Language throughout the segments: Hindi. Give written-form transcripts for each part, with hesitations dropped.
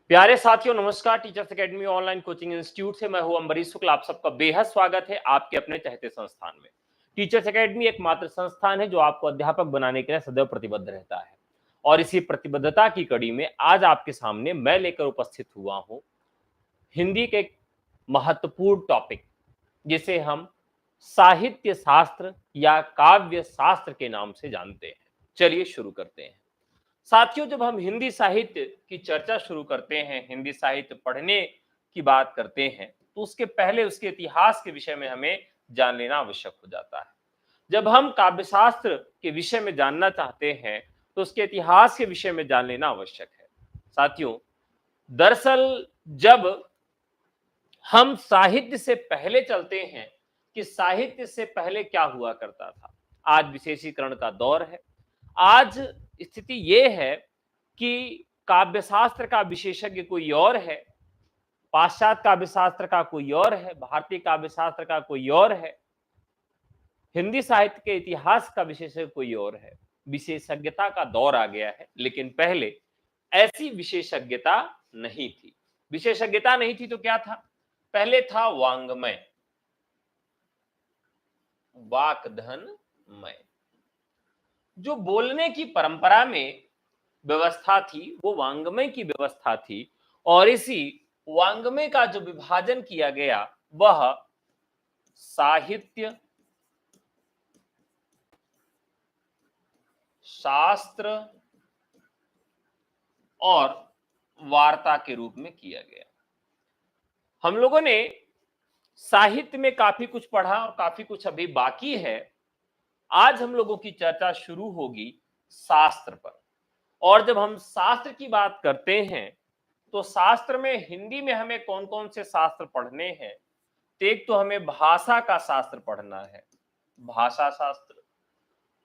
प्यारे साथियों नमस्कार। Teachers academy online coaching institute से मैं हूं अम्बरीश शुक्ल। आप सबका बेहद स्वागत है आपके अपने चहेते संस्थान में। टीचर्स एकेडमी एकमात्र संस्थान है जो आपको अध्यापक बनाने के लिए सदैव प्रतिबद्ध रहता है। और इसी प्रतिबद्धता की कड़ी में आज आपके सामने मैं लेकर उपस्थित हुआ हूं हिंदी के एक महत्वपूर्ण टॉपिक, जिसे हम साहित्य शास्त्र या काव्य शास्त्र के नाम से जानते हैं। चलिए शुरू करते हैं। साथियों, जब हम हिंदी साहित्य की चर्चा शुरू करते हैं, हिंदी साहित्य पढ़ने की बात करते हैं, तो उसके पहले उसके इतिहास के विषय में हमें जान लेना आवश्यक हो जाता है। जब हम काव्य शास्त्र के विषय में जानना चाहते हैं, तो उसके इतिहास के विषय में जान लेना आवश्यक है। साथियों, दरअसल जब हम साहित्य से पहले चलते हैं कि साहित्य से पहले क्या हुआ करता था। आज विशेषीकरण का दौर है। आज स्थिति यह है कि काव्य शास्त्र का विशेषज्ञ कोई और है, पाश्चात्य काव्य शास्त्र का कोई और है, भारतीय काव्य शास्त्र का कोई और है, हिंदी साहित्य के इतिहास का विशेषज्ञ कोई और है। विशेषज्ञता का दौर आ गया है, लेकिन पहले ऐसी विशेषज्ञता नहीं थी। विशेषज्ञता नहीं थी तो क्या था? पहले था वांग्मय, वाक्धनमय। जो बोलने की परंपरा में व्यवस्था थी वो वांग्मय की व्यवस्था थी। और इसी वांग्मय का जो विभाजन किया गया वह साहित्य, शास्त्र और वार्ता के रूप में किया गया। हम लोगों ने साहित्य में काफी कुछ पढ़ा और काफी कुछ अभी बाकी है। आज हम लोगों की चर्चा शुरू होगी शास्त्र पर। और जब हम शास्त्र की बात करते हैं, तो शास्त्र में हिंदी में हमें कौन कौन से शास्त्र पढ़ने हैं? तो एक तो हमें भाषा का शास्त्र पढ़ना है, भाषा शास्त्र।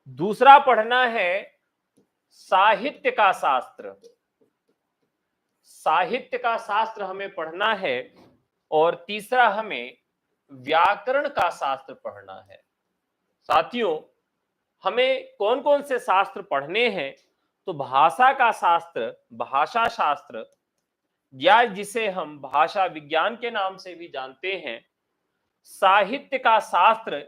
दूसरा पढ़ना है साहित्य का शास्त्र, साहित्य का शास्त्र हमें पढ़ना है। और तीसरा हमें व्याकरण का शास्त्र पढ़ना है। साथियों, हमें कौन कौन से शास्त्र पढ़ने हैं? तो भाषा का शास्त्र, भाषा शास्त्र, या जिसे हम भाषा विज्ञान के नाम से भी जानते हैं, साहित्य का शास्त्र,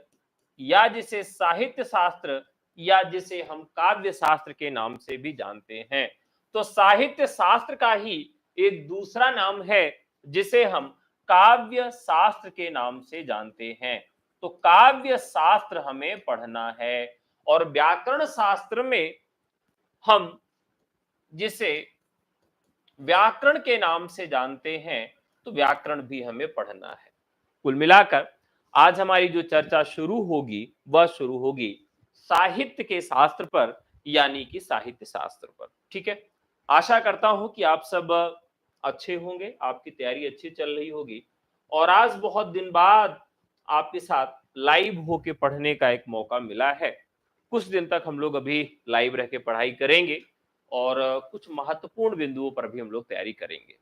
या जिसे साहित्य शास्त्र, या जिसे हम काव्य शास्त्र के नाम से भी जानते हैं। तो साहित्य शास्त्र का ही एक दूसरा नाम है जिसे हम काव्य शास्त्र के नाम से जानते हैं। तो काव्य शास्त्र हमें पढ़ना है। और व्याकरण शास्त्र में हम जिसे व्याकरण के नाम से जानते हैं, तो व्याकरण भी हमें पढ़ना है। कुल मिलाकर आज हमारी जो चर्चा शुरू होगी वह शुरू होगी साहित्य के शास्त्र पर, यानी कि साहित्य शास्त्र पर। ठीक है। आशा करता हूं कि आप सब अच्छे होंगे, आपकी तैयारी अच्छी चल रही होगी। और आज बहुत दिन बाद आपके साथ लाइव होके पढ़ने का एक मौका मिला है। कुछ दिन तक हम लोग अभी लाइव रह के पढ़ाई करेंगे और कुछ महत्वपूर्ण बिंदुओं पर भी हम लोग तैयारी करेंगे।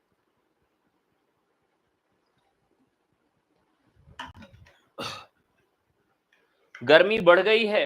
गर्मी बढ़ गई है।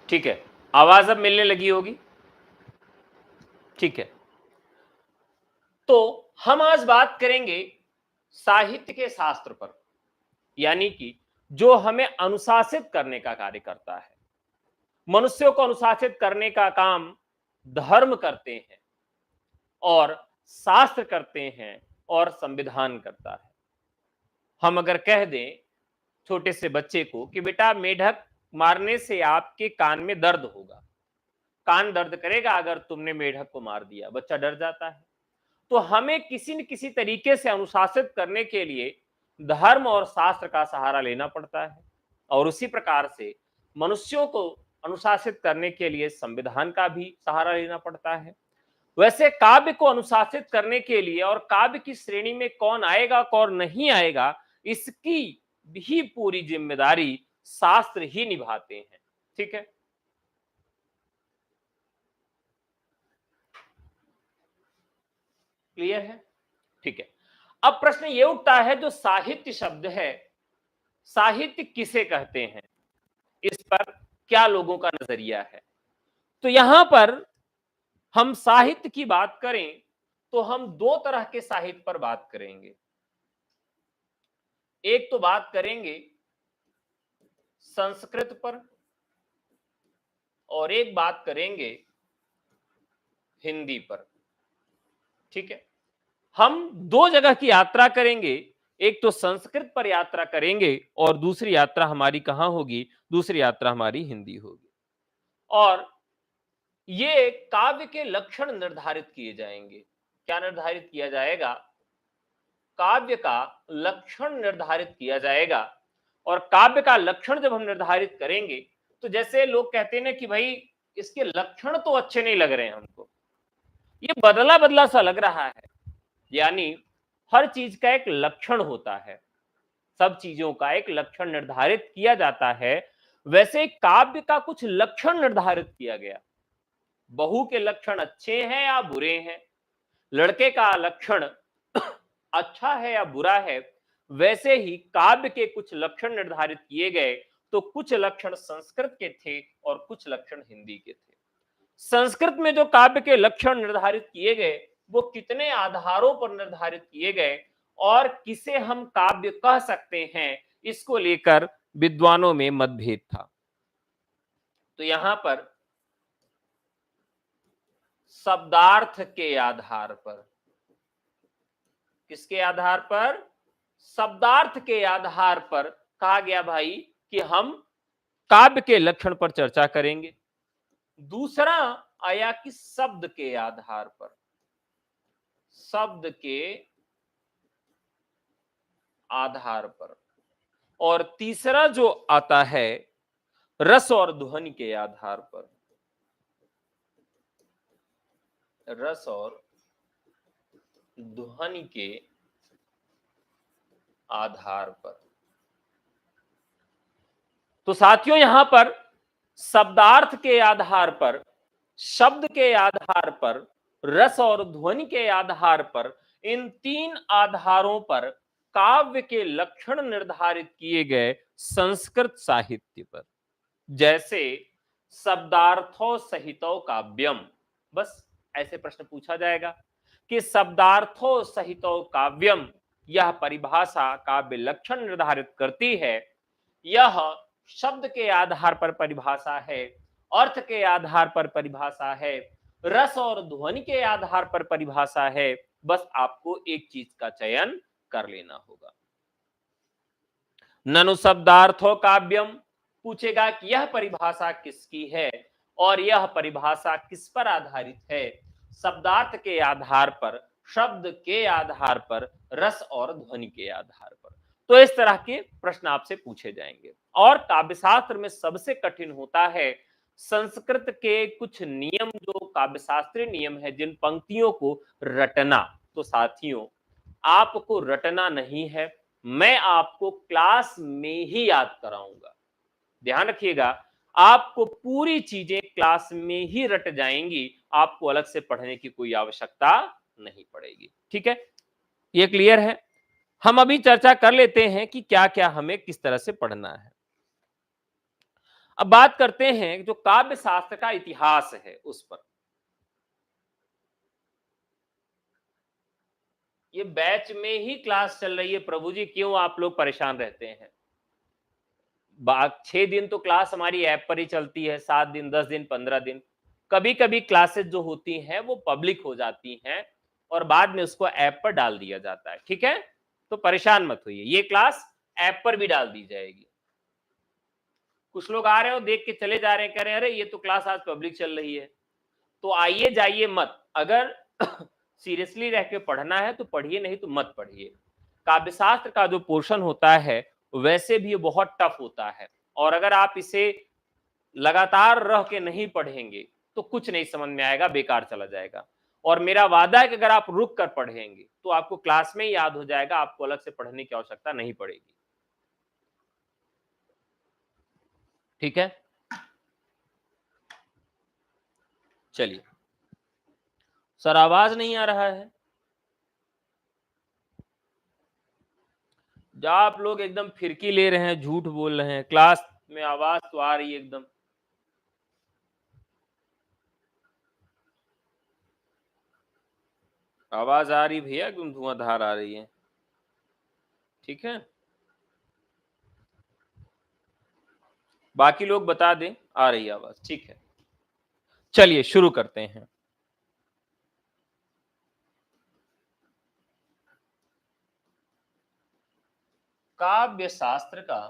ठीक है, आवाज अब मिलने लगी होगी। ठीक है, तो हम आज बात करेंगे साहित्य के शास्त्र पर, यानी कि जो हमें अनुशासित करने का कार्य करता है। मनुष्यों को अनुशासित करने का काम धर्म करते हैं और शास्त्र करते हैं और संविधान करता है। हम अगर कह दें छोटे से बच्चे को कि बेटा मेढक मारने से आपके कान में दर्द होगा, कान दर्द करेगा अगर तुमने मेढक को मार दिया, बच्चा डर जाता है। तो हमें किसी न किसी तरीके से अनुशासित करने के लिए धर्म और शास्त्र का सहारा लेना पड़ता है, और उसी प्रकार से मनुष्यों को अनुशासित करने के लिए संविधान का भी सहारा लेना पड़ता है। वैसे काव्य को अनुशासित करने के लिए और काव्य की श्रेणी में कौन आएगा कौन नहीं आएगा, इसकी भी पूरी जिम्मेदारी शास्त्र ही निभाते हैं। ठीक है, क्लियर है? ठीक है, अब प्रश्न ये उठता है जो साहित्य शब्द है, साहित्य किसे कहते हैं, इस पर क्या लोगों का नजरिया है। तो यहां पर हम साहित्य की बात करें तो हम दो तरह के साहित्य पर बात करेंगे। एक तो बात करेंगे संस्कृत पर और एक बात करेंगे हिंदी पर। ठीक है, हम दो जगह की यात्रा करेंगे, एक तो संस्कृत पर यात्रा करेंगे और दूसरी यात्रा हमारी कहां होगी, दूसरी यात्रा हमारी हिंदी होगी। और ये काव्य के लक्षण निर्धारित किए जाएंगे। क्या निर्धारित किया जाएगा? काव्य का लक्षण निर्धारित किया जाएगा। और काव्य का लक्षण जब हम निर्धारित करेंगे तो जैसे लोग कहते हैं ना कि भाई इसके लक्षण तो अच्छे नहीं लग रहे हैं हमको, ये बदला बदला सा लग रहा है। यानी हर चीज का एक लक्षण होता है, सब चीजों का एक लक्षण निर्धारित किया जाता है। वैसे काव्य का कुछ लक्षण निर्धारित किया गया। बहू के लक्षण अच्छे हैं या बुरे हैं, लड़के का लक्षण अच्छा है या बुरा है, वैसे ही काव्य के कुछ लक्षण निर्धारित किए गए। तो कुछ लक्षण संस्कृत के थे और कुछ लक्षण हिंदी के थे। संस्कृत में जो काव्य के लक्षण निर्धारित किए गए वो कितने आधारों पर निर्धारित किए गए और किसे हम काव्य कह सकते हैं, इसको लेकर विद्वानों में मतभेद था। तो यहां पर शब्दार्थ के आधार पर, किसके आधार पर? शब्दार्थ के आधार पर कहा गया भाई कि हम काव्य के लक्षण पर चर्चा करेंगे। दूसरा आया कि शब्द के आधार पर, शब्द के आधार पर। और तीसरा जो आता है रस और ध्वनि के आधार पर, रस और ध्वनि के आधार पर। तो साथियों यहां पर शब्दार्थ के आधार पर, शब्द के आधार पर, रस और ध्वनि के आधार पर, इन तीन आधारों पर काव्य के लक्षण निर्धारित किए गए संस्कृत साहित्य पर। जैसे शब्दार्थो सहितो काव्यम, बस ऐसे प्रश्न पूछा जाएगा कि शब्दार्थो सहितो काव्यम, यह परिभाषा काव्य लक्षण निर्धारित करती है। यह शब्द के आधार पर परिभाषा है, अर्थ के आधार पर परिभाषा है, रस और ध्वनि के आधार पर परिभाषा है। बस आपको एक चीज का चयन कर लेना होगा। ननु शब्दार्थो काव्यम पूछेगा कि यह परिभाषा किसकी है और यह परिभाषा किस पर आधारित है? शब्दार्थ के आधार पर, शब्द के आधार पर, रस और ध्वनि के आधार पर। तो इस तरह के प्रश्न आपसे पूछे जाएंगे। और काव्यशास्त्र में सबसे कठिन होता है संस्कृत के कुछ नियम, जो काव्यशास्त्रीय नियम है, जिन पंक्तियों को रटना। तो साथियों आपको रटना नहीं है, मैं आपको क्लास में ही याद कराऊंगा। ध्यान रखिएगा, आपको पूरी चीजें क्लास में ही रट जाएंगी, आपको अलग से पढ़ने की कोई आवश्यकता नहीं पड़ेगी। ठीक है, ये क्लियर है? हम अभी चर्चा कर लेते हैं कि क्या क्या हमें किस तरह से पढ़ना है। अब बात करते हैं जो काव्य शास्त्र का इतिहास है उस पर। ये बैच में ही क्लास चल रही है प्रभु जी, क्यों आप लोग परेशान रहते हैं? 6 दिन तो क्लास हमारी ऐप पर ही चलती है, 7 दिन, 10 दिन, 15 दिन। कभी कभी क्लासेस जो होती हैं वो पब्लिक हो जाती हैं और बाद में उसको ऐप पर डाल दिया जाता है, ठीक है? तो परेशान मत होइए, ये क्लास ऐप पर भी डाल दी जाएगी। कुछ लोग आ रहे हो देख के चले जा रहे हैं, कह रहे हैं अरे ये तो क्लास आज पब्लिक चल रही है। तो आइए जाइए मत, अगर सीरियसली रह के पढ़ना है तो पढ़िए, नहीं तो मत पढ़िए। काव्यशास्त्र का जो पोर्शन होता है वैसे भी ये बहुत टफ होता है, और अगर आप इसे लगातार रह के नहीं पढ़ेंगे तो कुछ नहीं समझ में आएगा, बेकार चला जाएगा। और मेरा वादा है कि अगर आप रुक कर पढ़ेंगे तो आपको क्लास में ही याद हो जाएगा, आपको अलग से पढ़ने की आवश्यकता नहीं पड़ेगी। ठीक है, चलिए। सर आवाज नहीं आ रहा है? जब आप लोग एकदम फिरकी ले रहे हैं, झूठ बोल रहे हैं, क्लास में आवाज तो आ रही है एकदम। आवाज आ रही भैया, एकदम धुआंधार आ रही है। ठीक है, बाकी लोग बता दें आ रही है आवाज। ठीक है, चलिए शुरू करते हैं। काव्य शास्त्र का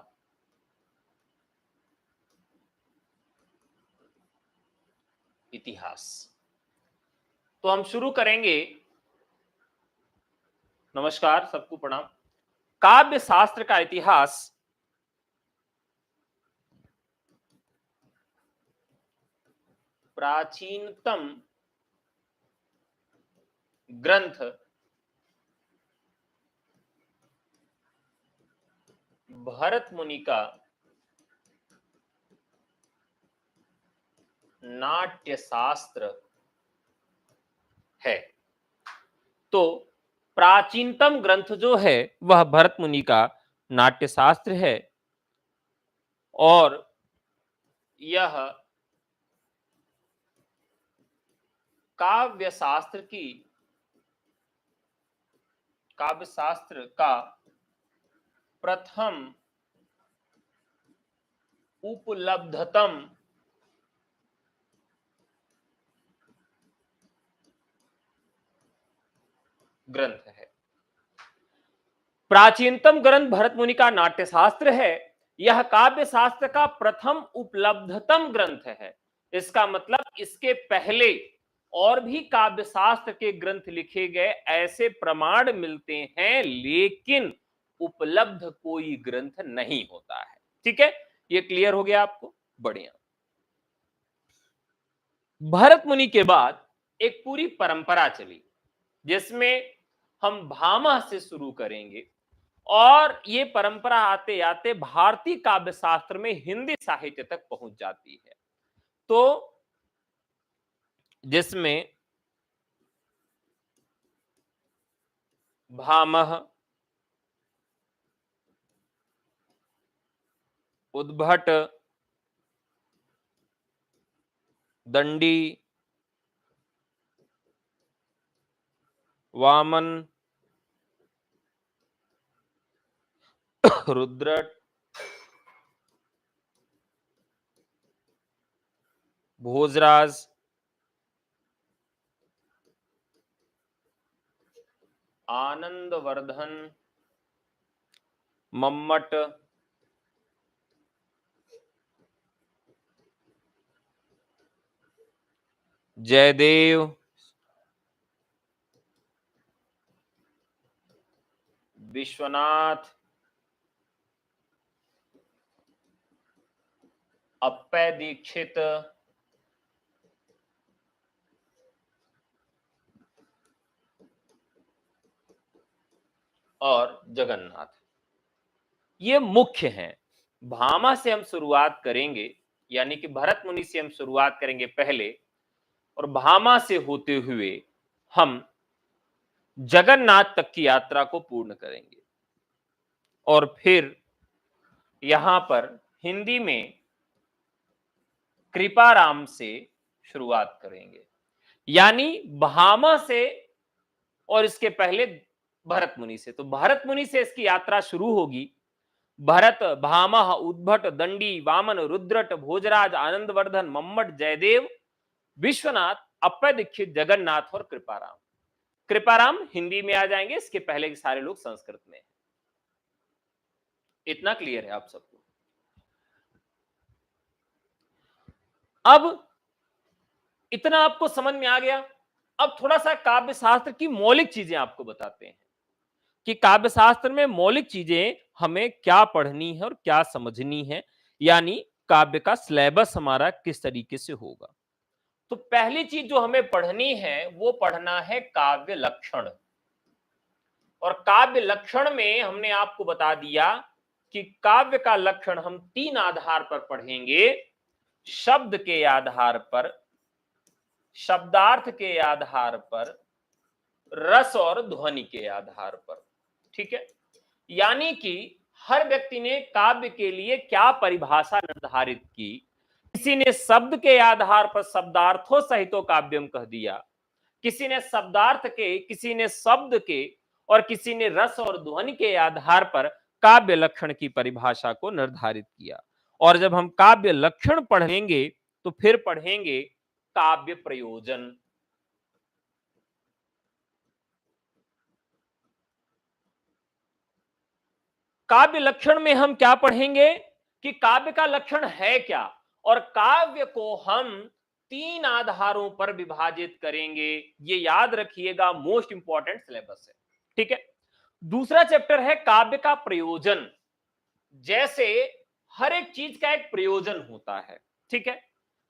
इतिहास तो हम शुरू करेंगे। नमस्कार, सबको प्रणाम। काव्य शास्त्र का इतिहास प्राचीनतम ग्रंथ भरत मुनि का नाट्य शास्त्र है। तो प्राचीनतम ग्रंथ जो है वह भरत मुनि का नाट्य शास्त्र है, और यह काव्य शास्त्र का प्रथम उपलब्धतम ग्रंथ है। प्राचीनतम ग्रंथ भरत मुनि का नाट्य शास्त्र है। यह काव्य शास्त्र का प्रथम उपलब्धतम ग्रंथ है। इसका मतलब इसके पहले और भी काव्य शास्त्र के ग्रंथ लिखे गए ऐसे प्रमाण मिलते हैं, लेकिन उपलब्ध कोई ग्रंथ नहीं होता है। ठीक है, ये क्लियर हो गया आपको? बढ़िया। भरत मुनि के बाद एक पूरी परंपरा चली जिसमें हम भामह से शुरू करेंगे, और ये परंपरा आते आते भारतीय काव्य शास्त्र में हिंदी साहित्य तक पहुंच जाती है। तो जिसमें भामह, उद्भट, दंडी, वामन, रुद्रट, भोजराज, आनंदवर्धन, मम्मट, जयदेव, विश्वनाथ, अप्पय दीक्षित, और जगन्नाथ, ये मुख्य हैं। भामा से हम शुरुआत करेंगे, यानी कि भरत मुनि से हम शुरुआत करेंगे पहले, और भामा से होते हुए हम जगन्नाथ तक की यात्रा को पूर्ण करेंगे, और फिर यहां पर हिंदी में कृपाराम से शुरुआत करेंगे, यानी भामा से और इसके पहले भरत मुनि से। तो भरत मुनि से इसकी यात्रा शुरू होगी। भरत, भामह, उद्भट, दंडी, वामन, रुद्रट, भोजराज, आनंदवर्धन, मम्मट, जयदेव, विश्वनाथ, अप्पय दीक्षित, जगन्नाथ और कृपाराम। कृपाराम हिंदी में आ जाएंगे, इसके पहले के सारे लोग संस्कृत में। इतना क्लियर है आप सबको? अब इतना आपको समझ में आ गया। अब थोड़ा सा काव्य शास्त्र की मौलिक चीजें आपको बताते हैं कि काव्य शास्त्र में मौलिक चीजें हमें क्या पढ़नी है और क्या समझनी है, यानी काव्य का सिलेबस हमारा किस तरीके से होगा। तो पहली चीज जो हमें पढ़नी है वो पढ़ना है काव्य लक्षण। और काव्य लक्षण में हमने आपको बता दिया कि काव्य का लक्षण हम 3 आधार पर पढ़ेंगे: शब्द के आधार पर, शब्दार्थ के आधार पर, रस और ध्वनि के आधार पर। ठीक है, यानी कि हर व्यक्ति ने काव्य के लिए क्या परिभाषा निर्धारित की। किसी ने शब्द के आधार पर शब्दार्थों सहितो काव्यम कह दिया, किसी ने शब्दार्थ के, किसी ने शब्द के और किसी ने रस और ध्वनि के आधार पर काव्य लक्षण की परिभाषा को निर्धारित किया। और जब हम काव्य लक्षण पढ़ेंगे तो फिर पढ़ेंगे काव्य प्रयोजन। काव्य लक्षण में हम क्या पढ़ेंगे कि काव्य का लक्षण है क्या, और काव्य को हम 3 आधारों पर विभाजित करेंगे। ये याद रखिएगा, मोस्ट इंपॉर्टेंट सिलेबस है। ठीक है, दूसरा चैप्टर है काव्य का प्रयोजन। जैसे हर एक चीज का एक प्रयोजन होता है। ठीक है,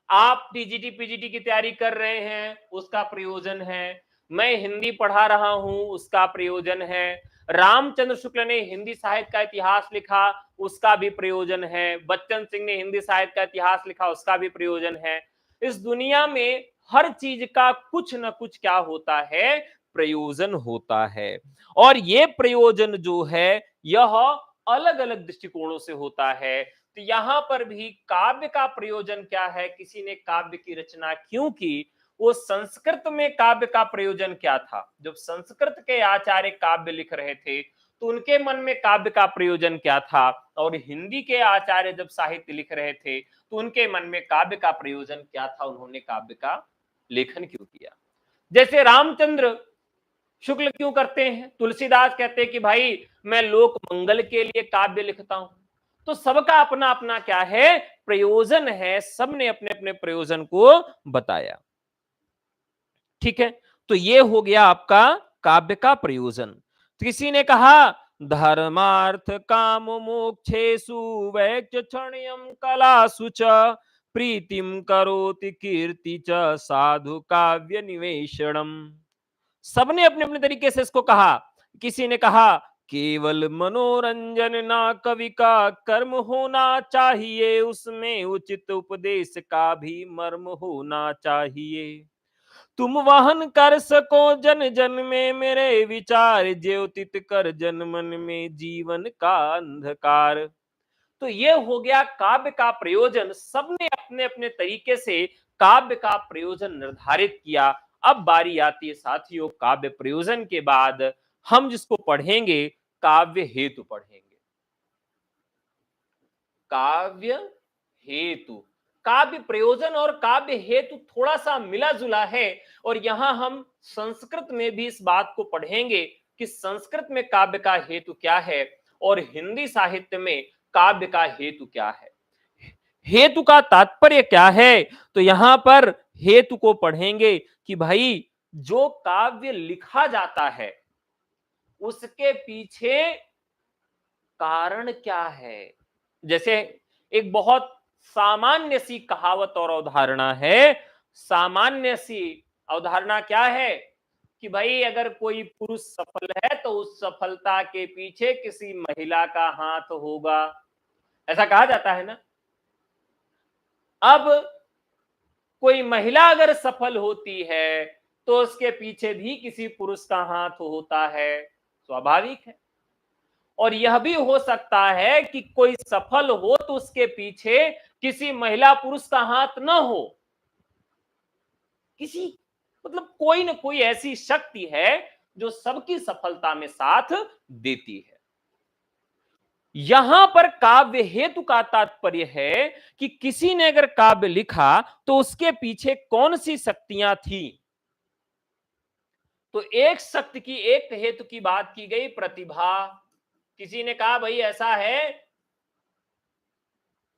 आप टीजीटी पीजीटी की तैयारी कर रहे हैं, उसका प्रयोजन है। मैं हिंदी पढ़ा रहा हूं, उसका प्रयोजन है। रामचंद्र शुक्ल ने हिंदी साहित्य का इतिहास लिखा, उसका भी प्रयोजन है। बच्चन सिंह ने हिंदी साहित्य का इतिहास लिखा, उसका भी प्रयोजन है। इस दुनिया में हर चीज का कुछ ना कुछ क्या होता है, प्रयोजन होता है। और ये प्रयोजन जो है यह अलग अलग दृष्टिकोणों से होता है। तो यहां पर भी काव्य का प्रयोजन क्या है, किसी ने काव्य की रचना क्यों की, वो संस्कृत में काव्य का प्रयोजन क्या था। जब संस्कृत के आचार्य काव्य लिख रहे थे तो उनके मन में काव्य का प्रयोजन क्या था, और हिंदी के आचार्य जब साहित्य लिख रहे थे तो उनके मन में काव्य का प्रयोजन क्या था, उन्होंने काव्य का लेखन क्यों किया। जैसे रामचंद्र शुक्ल क्यों करते हैं, तुलसीदास कहते हैं कि भाई मैं लोक मंगल के लिए काव्य लिखता हूं। तो सबका अपना अपना क्या है, प्रयोजन है। सबने अपने अपने प्रयोजन को बताया। ठीक है, तो ये हो गया आपका काव्य का प्रयोजन। तो किसी ने कहा धर्मार्थ काम मोक्षेषु वैक्य क्षण्यम कलासु च प्रीतिम करोति कीर्ति च साधु काव्य निवेशनम। सबने अपने अपने तरीके से इसको कहा। किसी ने कहा केवल मनोरंजन ना कवि का कर्म होना चाहिए, उसमें उचित उपदेश का भी मर्म होना चाहिए। तुम वहन कर सको जन जन में मेरे विचार, ज्योतित कर जन मन में जीवन का अंधकार। तो ये हो गया काव्य का प्रयोजन। सबने अपने अपने तरीके से काव्य का प्रयोजन निर्धारित किया। अब बारी आती है साथियों, काव्य प्रयोजन के बाद हम जिसको पढ़ेंगे काव्य हेतु पढ़ेंगे। काव्य हेतु, काव्य प्रयोजन और काव्य हेतु थोड़ा सा मिला जुला है, और यहां हम संस्कृत में भी इस बात को पढ़ेंगे कि संस्कृत में काव्य का हेतु क्या है और हिंदी साहित्य में काव्य का हेतु क्या है, हेतु का तात्पर्य क्या है। तो यहां पर हेतु को पढ़ेंगे कि भाई जो काव्य लिखा जाता है उसके पीछे कारण क्या है। जैसे एक बहुत सामान्य सी कहावत और अवधारणा है, सामान्य सी अवधारणा क्या है कि भाई अगर कोई पुरुष सफल है तो उस सफलता के पीछे किसी महिला का हाथ होगा, ऐसा कहा जाता है ना। अब कोई महिला अगर सफल होती है तो उसके पीछे भी किसी पुरुष का हाथ होता है, स्वाभाविक है। और यह भी हो सकता है कि कोई सफल हो तो उसके पीछे किसी महिला पुरुष का हाथ न हो, किसी मतलब कोई ना कोई ऐसी शक्ति है जो सबकी सफलता में साथ देती है। यहां पर काव्य हेतु का तात्पर्य है कि किसी ने अगर काव्य लिखा तो उसके पीछे कौन सी शक्तियां थी। तो एक शक्ति की, एक हेतु की बात की गई, प्रतिभा। किसी ने कहा भाई ऐसा है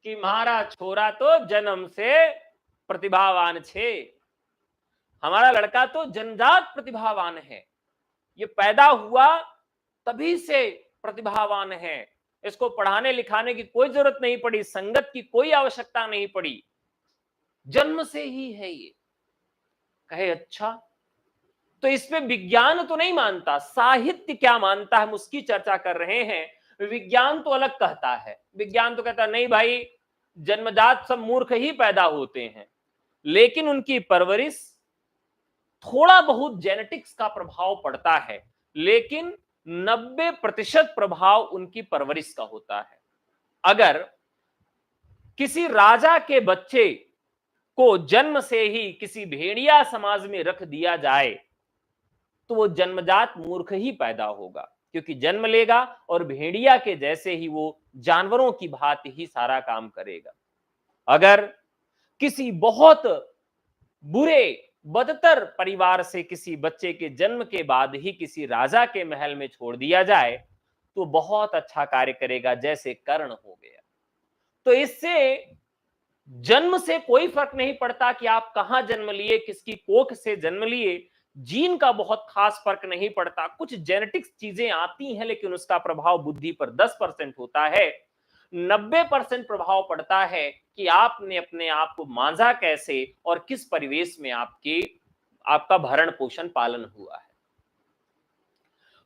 कि हमारा छोरा तो जन्म से प्रतिभावान छे, हमारा लड़का तो जन्मजात प्रतिभावान है, ये पैदा हुआ तभी से प्रतिभावान है, इसको पढ़ाने लिखाने की कोई जरूरत नहीं पड़ी, संगत की कोई आवश्यकता नहीं पड़ी, जन्म से ही है ये। कहे अच्छा, तो इसमें विज्ञान तो नहीं मानता, साहित्य क्या मानता है हम उसकी चर्चा कर रहे हैं। विज्ञान तो अलग कहता है, विज्ञान तो कहता है नहीं भाई, जन्मजात सब मूर्ख ही पैदा होते हैं, लेकिन उनकी परवरिश, थोड़ा बहुत जेनेटिक्स का प्रभाव पड़ता है, लेकिन 90% प्रभाव उनकी परवरिश का होता है। अगर किसी राजा के बच्चे को जन्म से ही किसी भेड़िया समाज में रख दिया जाए तो वो जन्मजात मूर्ख ही पैदा होगा, क्योंकि जन्म लेगा और भेड़िया के जैसे ही वो जानवरों की भांति ही सारा काम करेगा। अगर किसी बहुत बुरे बदतर परिवार से किसी बच्चे के जन्म के बाद ही किसी राजा के महल में छोड़ दिया जाए तो बहुत अच्छा कार्य करेगा, जैसे कर्ण हो गया। तो इससे जन्म से कोई फर्क नहीं पड़ता कि आप कहां जन्म लिए, किसकी कोख से जन्म लिए, जीन का बहुत खास फर्क नहीं पड़ता। कुछ जेनेटिक्स चीजें आती हैं लेकिन उसका प्रभाव बुद्धि पर 10% होता है, 90% प्रभाव पड़ता है कि आपने अपने आप को मांझा कैसे और किस परिवेश में आपका भरण पोषण पालन हुआ है।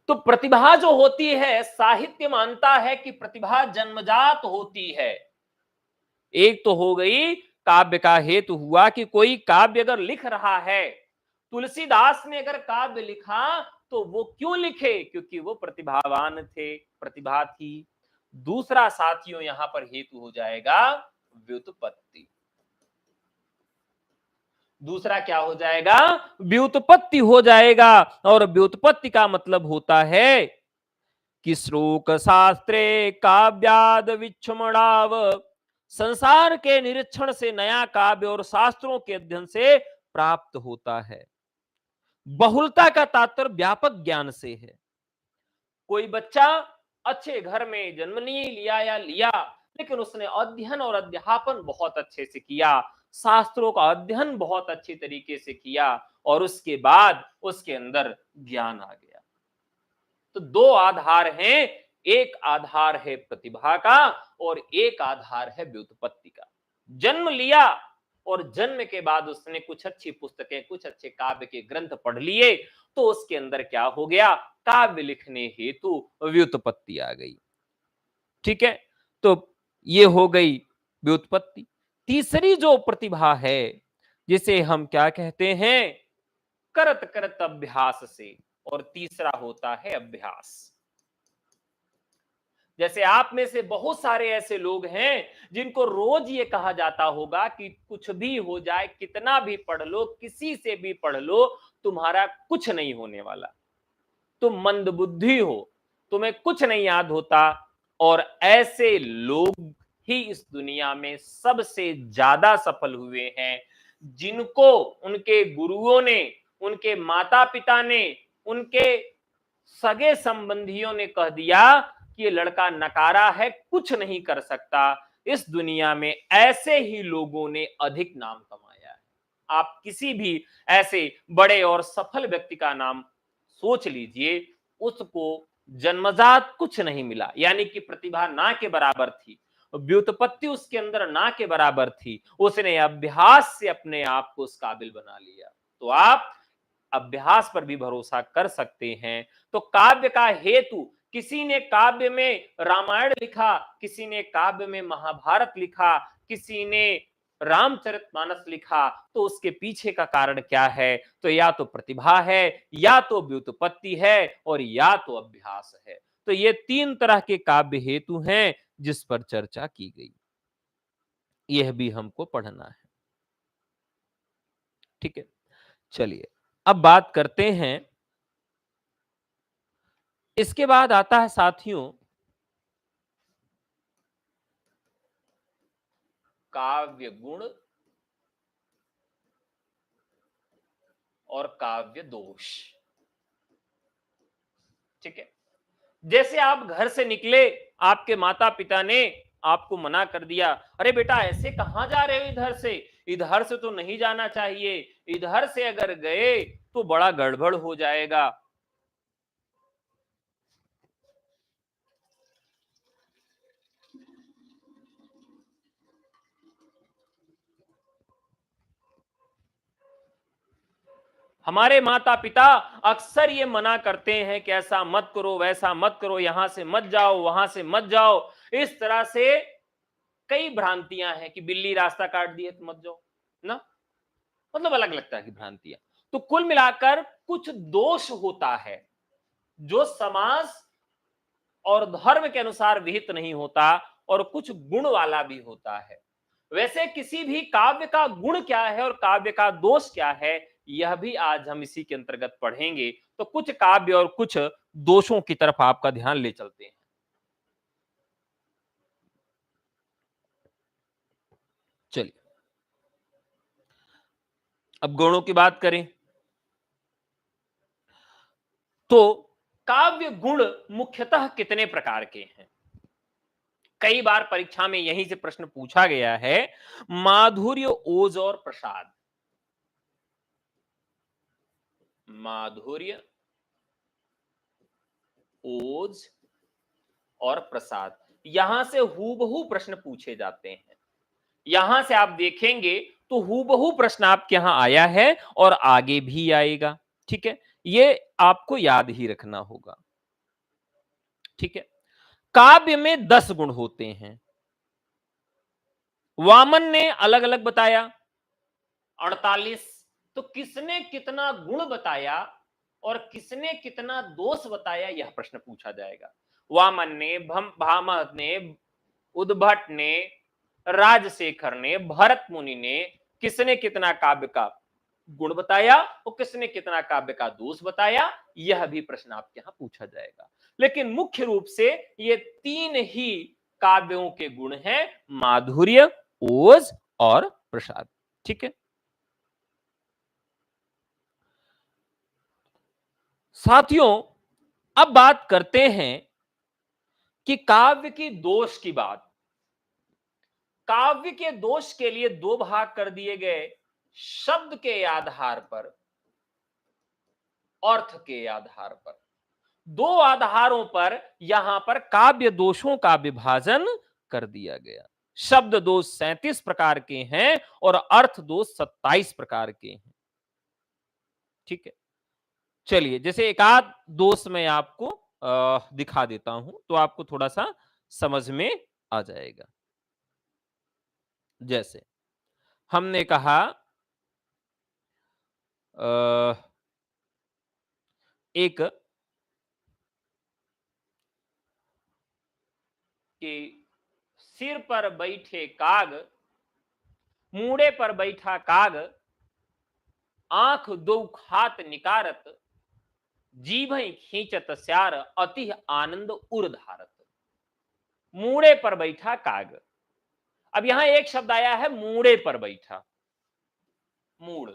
तो प्रतिभा जो होती है, साहित्य मानता है कि प्रतिभा जन्मजात होती है। एक तो हो गई काव्य का हेतु हुआ कि कोई काव्य अगर लिख रहा है, तुलसीदास ने अगर काव्य लिखा तो वो क्यों लिखे, क्योंकि वो प्रतिभावान थे, प्रतिभा थी। दूसरा साथियों यहां पर हेतु हो जाएगा व्युत्पत्ति। दूसरा क्या हो जाएगा, व्युत्पत्ति हो जाएगा। और व्युत्पत्ति का मतलब होता है कि श्लोक शास्त्रे काव्याद विच्छमणाव, संसार के निरीक्षण से नया काव्य और शास्त्रों के अध्ययन से प्राप्त होता है। बहुलता का तात्पर्य व्यापक ज्ञान से है। कोई बच्चा अच्छे घर में जन्म नहीं लिया या लिया, लेकिन उसने अध्ययन और अध्यापन बहुत अच्छे से किया, शास्त्रों का अध्ययन बहुत अच्छी तरीके से किया और उसके बाद उसके अंदर ज्ञान आ गया। तो दो आधार हैं, एक आधार है प्रतिभा का और एक आधार है व्युत्पत्ति का। जन्म लिया और जन्म के बाद उसने कुछ अच्छी पुस्तकें, कुछ अच्छे काव्य के ग्रंथ पढ़ लिए तो उसके अंदर क्या हो गया, काव्य लिखने हेतु व्युत्पत्ति आ गई। ठीक है, तो ये हो गई व्युत्पत्ति। तीसरी जो प्रतिभा है जिसे हम क्या कहते हैं, करत करत अभ्यास से, और तीसरा होता है अभ्यास। जैसे आप में से बहुत सारे ऐसे लोग हैं जिनको रोज ये कहा जाता होगा कि कुछ भी हो जाए, कितना भी पढ़ लो, किसी से भी पढ़ लो, तुम्हारा कुछ नहीं होने वाला, तुम मंदबुद्धि हो, तुम्हें कुछ नहीं याद होता। और ऐसे लोग ही इस दुनिया में सबसे ज्यादा सफल हुए हैं, जिनको उनके गुरुओं ने, उनके माता पिता ने, उनके सगे संबंधियों ने कह दिया कि ये लड़का नकारा है, कुछ नहीं कर सकता। इस दुनिया में ऐसे ही लोगों ने अधिक नाम कमाया है। आप किसी भी ऐसे बड़े और सफल व्यक्ति का नाम सोच लीजिए, उसको जन्मजात कुछ नहीं मिला, यानी कि प्रतिभा ना के बराबर थी, व्युत्पत्ति उसके अंदर ना के बराबर थी, उसने अभ्यास से अपने आप को उस काबिल बना लिया। तो आप अभ्यास पर भी भरोसा कर सकते हैं। तो काव्य का हेतु, किसी ने काव्य में रामायण लिखा, किसी ने काव्य में महाभारत लिखा, किसी ने रामचरितमानस लिखा, तो उसके पीछे का कारण क्या है, तो या तो प्रतिभा है, या तो व्युत्पत्ति है, और या तो अभ्यास है। तो ये 3 तरह के काव्य हेतु हैं जिस पर चर्चा की गई, यह भी हमको पढ़ना है। ठीक है, चलिए अब बात करते हैं। इसके बाद आता है साथियों काव्य गुण और काव्य दोष। ठीक है, जैसे आप घर से निकले, आपके माता पिता ने आपको मना कर दिया, अरे बेटा ऐसे कहां जा रहे हो, इधर से तो नहीं जाना चाहिए, इधर से अगर गए तो बड़ा गड़बड़ हो जाएगा। हमारे माता पिता अक्सर ये मना करते हैं कि ऐसा मत करो, वैसा मत करो, यहां से मत जाओ, वहां से मत जाओ। इस तरह से कई भ्रांतियां हैं कि बिल्ली रास्ता काट दी है तो मत जाओ ना, मतलब अलग लगता है कि भ्रांतियां। तो कुल मिलाकर कुछ दोष होता है जो समाज और धर्म के अनुसार विहित नहीं होता, और कुछ गुण वाला भी होता है। वैसे किसी भी काव्य का गुण क्या है और काव्य का दोष क्या है, यह भी आज हम इसी के अंतर्गत पढ़ेंगे। तो कुछ काव्य और कुछ दोषों की तरफ आपका ध्यान ले चलते हैं। चलिए अब गुणों की बात करें तो काव्य गुण मुख्यतः कितने प्रकार के हैं। कई बार परीक्षा में यहीं से प्रश्न पूछा गया है, माधुर्य, ओज और प्रसाद। माधुर्य, ओज और प्रसाद, यहां से हूबहू प्रश्न पूछे जाते हैं। यहां से आप देखेंगे तो हूबहू प्रश्न आपके यहां आया है और आगे भी आएगा। ठीक है, ये आपको याद ही रखना होगा। ठीक है, काव्य में 10 गुण होते हैं। वामन ने अलग अलग बताया 48। तो किसने कितना गुण बताया और किसने कितना दोष बताया, यह प्रश्न पूछा जाएगा। वामन ने, भामह ने, उद्भट ने, राजशेखर ने, भरत मुनि ने किसने कितना काव्य का गुण बताया और किसने कितना काव्य का दोष बताया, यह भी प्रश्न आपके यहां पूछा जाएगा। लेकिन मुख्य रूप से ये 3 ही काव्यों के गुण हैं, माधुर्य, ओज और प्रसाद। ठीक है, साथियों अब बात करते हैं कि काव्य की दोष की बात। काव्य के दोष के लिए 2 भाग कर दिए गए, शब्द के आधार पर, अर्थ के आधार पर। 2 आधारों पर यहां पर काव्य दोषों का विभाजन कर दिया गया। शब्द दोष 37 प्रकार के हैं और अर्थ दोष 27 प्रकार के हैं। ठीक है, चलिए जैसे एक आध दोष मैं आपको दिखा देता हूं तो आपको थोड़ा सा समझ में आ जाएगा। जैसे हमने कहा अ, एक कि सिर पर बैठे काग, मूड़े पर बैठा काग, आंख दो खात निकारत, जीभई खींचत स्यार, अति आनंद उर धारत। मूड़े पर बैठा काग। अब यहां एक शब्द आया है मूड़े पर बैठा, मूड़।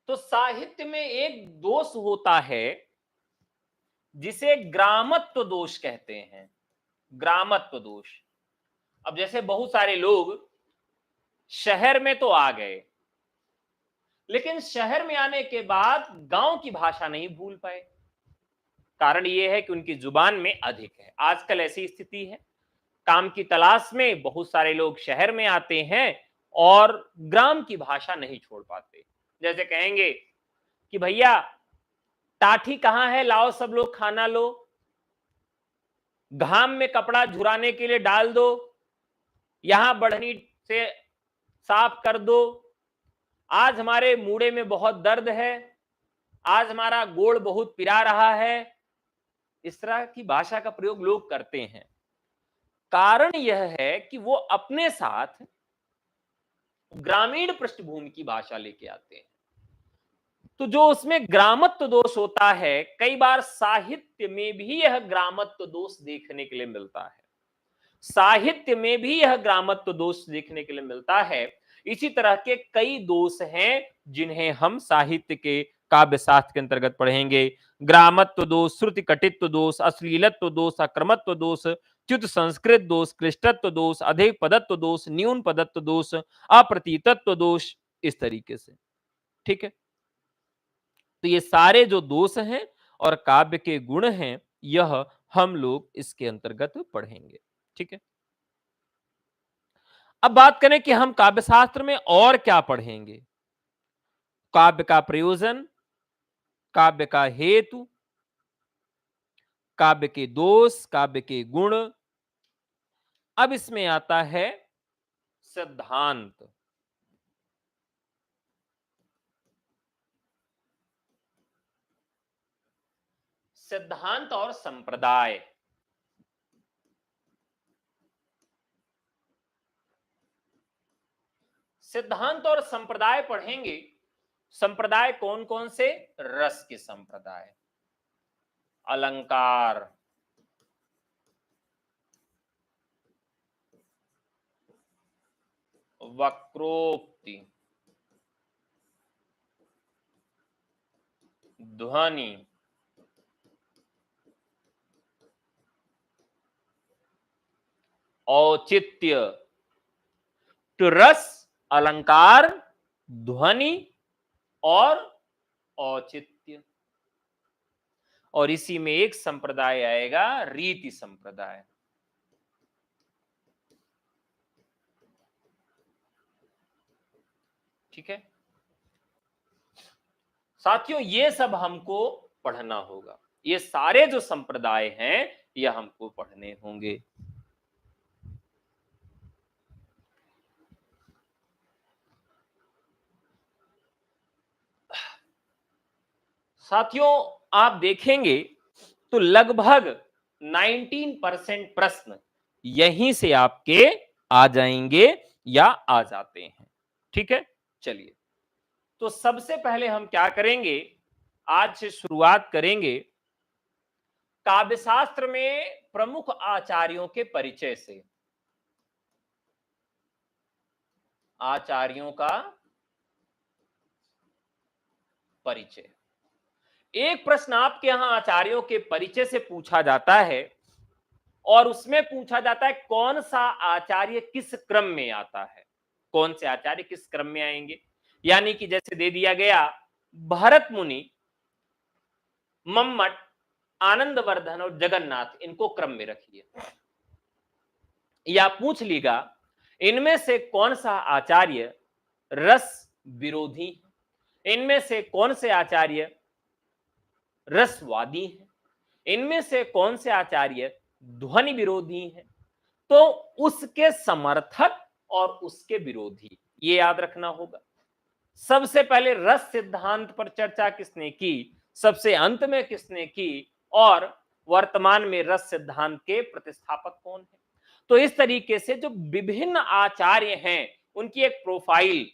तो साहित्य में एक दोष होता है जिसे ग्रामत्व दोष कहते हैं। ग्रामत्व दोष। अब जैसे बहुत सारे लोग शहर में तो आ गए, लेकिन शहर में आने के बाद गांव की भाषा नहीं भूल पाए। कारण यह है कि उनकी जुबान में अधिक है। आजकल ऐसी स्थिति है, काम की तलाश में बहुत सारे लोग शहर में आते हैं और ग्राम की भाषा नहीं छोड़ पाते। जैसे कहेंगे कि भैया टाठी कहां है, लाओ सब लोग खाना लो, घाम में कपड़ा झुराने के लिए डाल दो, यहां बढ़नी से साफ कर दो, आज हमारे मूड़े में बहुत दर्द है, आज हमारा गोड़ बहुत पिरा रहा है, इस तरह की भाषा का प्रयोग लोग करते हैं। कारण यह है कि वो अपने साथ ग्रामीण पृष्ठभूमि की भाषा लेके आते हैं। तो जो उसमें ग्रामत्व दोष होता है, कई बार साहित्य में भी यह ग्रामत्व दोष देखने के लिए मिलता है। साहित्य में भी यह ग्रामत्व दोष देखने के लिए मिलता है। इसी तरह के कई दोष हैं जिन्हें हम साहित्य के काव्य शास्त्र के अंतर्गत पढ़ेंगे। ग्रामत्व दोष, श्रुति कटित्व दोष, अश्लीलत्व दोष, अक्रमत्व दोष, च्युत संस्कृत दोष, क्लिष्टत्व दोष, अधिक पदत्व दोष, न्यून पदत्व दोष, अप्रतीतत्व दोष, इस तरीके से। ठीक है, तो ये सारे जो दोष हैं और काव्य के गुण हैं, यह हम लोग इसके अंतर्गत पढ़ेंगे। ठीक है, अब बात करें कि हम काव्य शास्त्र में और क्या पढ़ेंगे। काव्य का प्रयोजन, काव्य का हेतु, काव्य के दोष, काव्य के गुण। अब इसमें आता है सिद्धांत। सिद्धांत और संप्रदाय। सिद्धांत और संप्रदाय पढ़ेंगे। संप्रदाय कौन कौन से? रस के संप्रदाय, अलंकार, वक्रोक्ति, ध्वनि, औचित्य। तो रस, अलंकार, ध्वनि और औचित्य। और इसी में एक संप्रदाय आएगा, रीति संप्रदाय। ठीक है साथियों, ये सब हमको पढ़ना होगा। ये सारे जो संप्रदाय हैं, ये हमको पढ़ने होंगे। साथियों, आप देखेंगे तो लगभग 19% प्रश्न यहीं से आपके आ जाएंगे या आ जाते हैं। ठीक है, चलिए, तो सबसे पहले हम क्या करेंगे, आज से शुरुआत करेंगे काव्यशास्त्र में प्रमुख आचार्यों के परिचय से। आचार्यों का परिचय। एक प्रश्न आपके यहां आचार्यों के परिचय से पूछा जाता है और उसमें पूछा जाता है कौन सा आचार्य किस क्रम में आता है। कौन से आचार्य किस क्रम में आएंगे, यानी कि जैसे दे दिया गया भरत मुनि, मम्मट, आनंदवर्धन और जगन्नाथ, इनको क्रम में रखिए। या पूछ लीगा इनमें से कौन सा आचार्य रस विरोधी है, इनमें से कौन से आचार्य रसवादी है, इनमें से कौन से आचार्य ध्वनि विरोधी हैं, तो उसके समर्थक और उसके विरोधी, ये याद रखना होगा। सबसे पहले रस सिद्धांत पर चर्चा किसने की, सबसे अंत में किसने की, और वर्तमान में रस सिद्धांत के प्रतिस्थापक कौन है। तो इस तरीके से जो विभिन्न आचार्य हैं, उनकी एक प्रोफाइल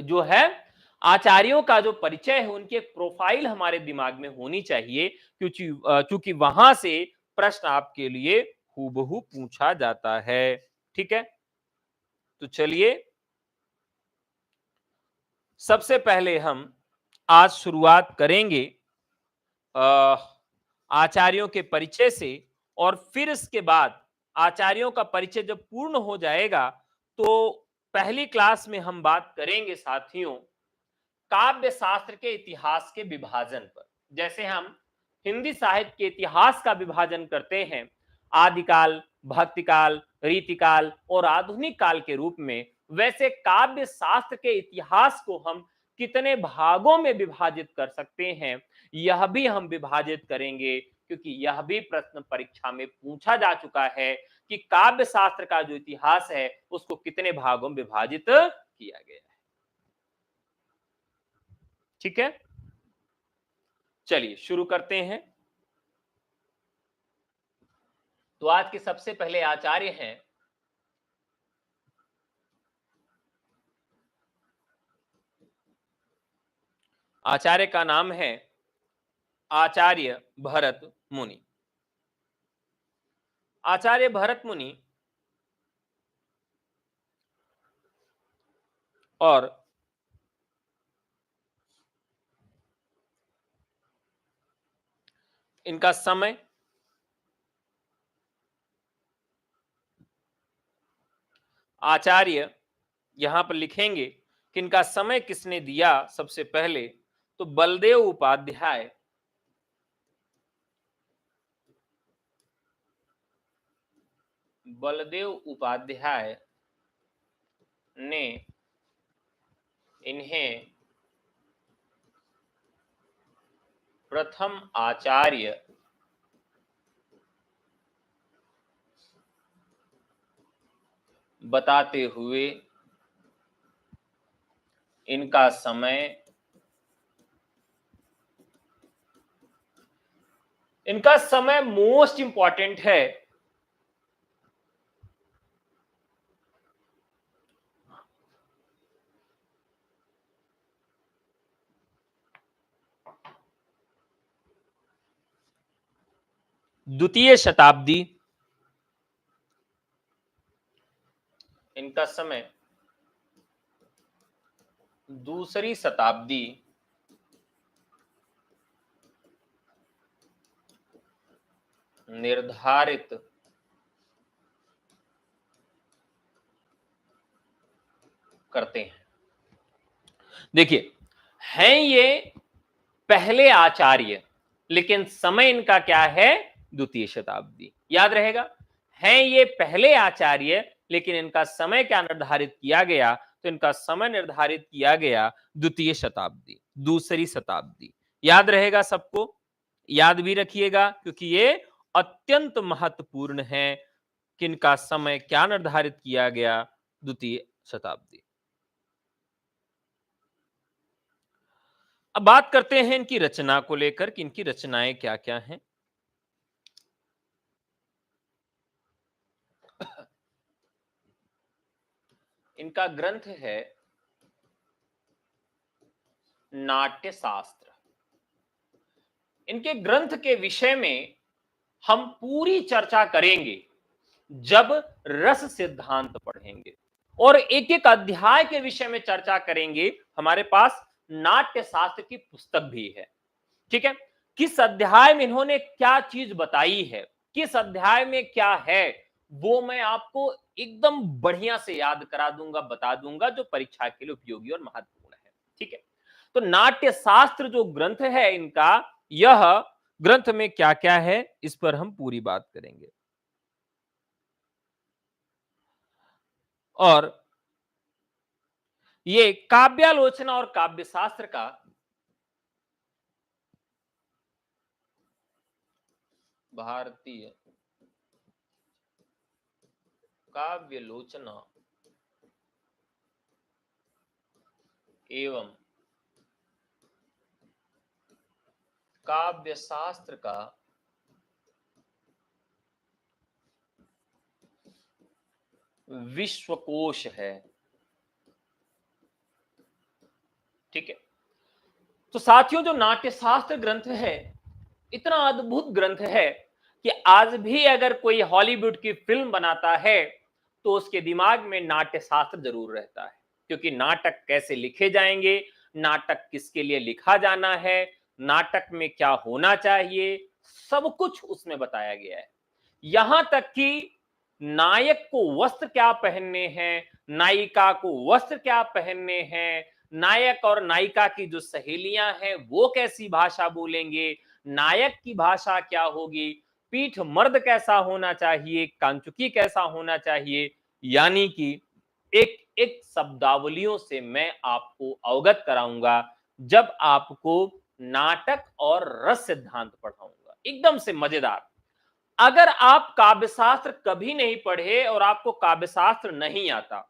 जो है, आचार्यों का जो परिचय है, उनकी एक प्रोफाइल हमारे दिमाग में होनी चाहिए, क्योंकि वहां से प्रश्न आपके लिए हूबहू पूछा जाता है। ठीक है, तो चलिए सबसे पहले हम आज शुरुआत करेंगे आचार्यों के परिचय से, और फिर इसके बाद आचार्यों का परिचय जब पूर्ण हो जाएगा तो पहली क्लास में हम बात करेंगे साथियों काव्य शास्त्र के इतिहास के विभाजन पर। जैसे हम हिंदी साहित्य के इतिहास का विभाजन करते हैं आदिकाल, भक्तिकाल, रीतिकाल और आधुनिक काल के रूप में, वैसे काव्य शास्त्र के इतिहास को हम कितने भागों में विभाजित कर सकते हैं, यह भी हम विभाजित करेंगे, क्योंकि यह भी प्रश्न परीक्षा में पूछा जा चुका है कि काव्य शास्त्र का जो इतिहास है उसको कितने भागों में विभाजित किया गया है। ठीक है, चलिए शुरू करते हैं। तो आज के सबसे पहले आचार्य हैं आचार्य का नाम है आचार्य भरत मुनि। आचार्य भरत मुनि और इनका समय आचार्य यहां पर लिखेंगे कि इनका समय किसने दिया। सबसे पहले तो बलदेव उपाध्याय बलदेव उपाध्याय ने इन्हें प्रथम आचार्य बताते हुए इनका समय मोस्ट इंपॉर्टेंट है। द्वितीय शताब्दी, इनका समय दूसरी शताब्दी निर्धारित करते हैं। देखिए, हैं ये पहले आचार्य, लेकिन समय इनका क्या है? द्वितीय शताब्दी। याद रहेगा, हैं ये पहले आचार्य, लेकिन इनका समय क्या निर्धारित किया गया? तो इनका समय निर्धारित किया गया द्वितीय शताब्दी, दूसरी शताब्दी। याद रहेगा सबको, याद भी रखिएगा, क्योंकि ये अत्यंत महत्वपूर्ण है कि इनका समय क्या निर्धारित किया गया? द्वितीय शताब्दी। अब बात करते हैं इनकी रचना को लेकर कि इनकी रचनाएं क्या क्या हैं। इनका ग्रंथ है नाट्य शास्त्र। इनके ग्रंथ के विषय में हम पूरी चर्चा करेंगे जब रस सिद्धांत पढ़ेंगे, और एक एक अध्याय के विषय में चर्चा करेंगे। हमारे पास नाट्य शास्त्र की पुस्तक भी है, ठीक है। किस अध्याय में इन्होंने क्या चीज बताई है, किस अध्याय में क्या है, वो मैं आपको एकदम बढ़िया से याद करा दूंगा, बता दूंगा, जो परीक्षा के लिए उपयोगी और महत्वपूर्ण है, ठीक है। तो नाट्य शास्त्र जो ग्रंथ है इनका, यह ग्रंथ में क्या क्या है, इस पर हम पूरी बात करेंगे। और ये काव्यालोचना और काव्य शास्त्र का भारतीय काव्यालोचना एवं काव्य शास्त्र का विश्वकोश है, ठीक है। तो साथियों, जो नाट्य शास्त्र ग्रंथ है, इतना अद्भुत ग्रंथ है कि आज भी अगर कोई हॉलीवुड की फिल्म बनाता है तो उसके दिमाग में नाट्य शास्त्र जरूर रहता है, क्योंकि नाटक कैसे लिखे जाएंगे, नाटक किसके लिए लिखा जाना है, नाटक में क्या होना चाहिए, सब कुछ उसमें बताया गया है। यहां तक कि नायक को वस्त्र क्या पहनने हैं, नायिका को वस्त्र क्या पहनने हैं, नायक और नायिका की जो सहेलियां हैं वो कैसी भाषा बोलेंगे, नायक की भाषा क्या होगी, पीठ मर्द कैसा होना चाहिए, कांचुकी कैसा होना चाहिए, यानी कि एक एक शब्दावलियों से मैं आपको अवगत कराऊंगा जब आपको नाटक और रस सिद्धांत पढ़ाऊंगा, एकदम से मजेदार। अगर आप काव्यशास्त्र कभी नहीं पढ़े और आपको काव्यशास्त्र नहीं आता,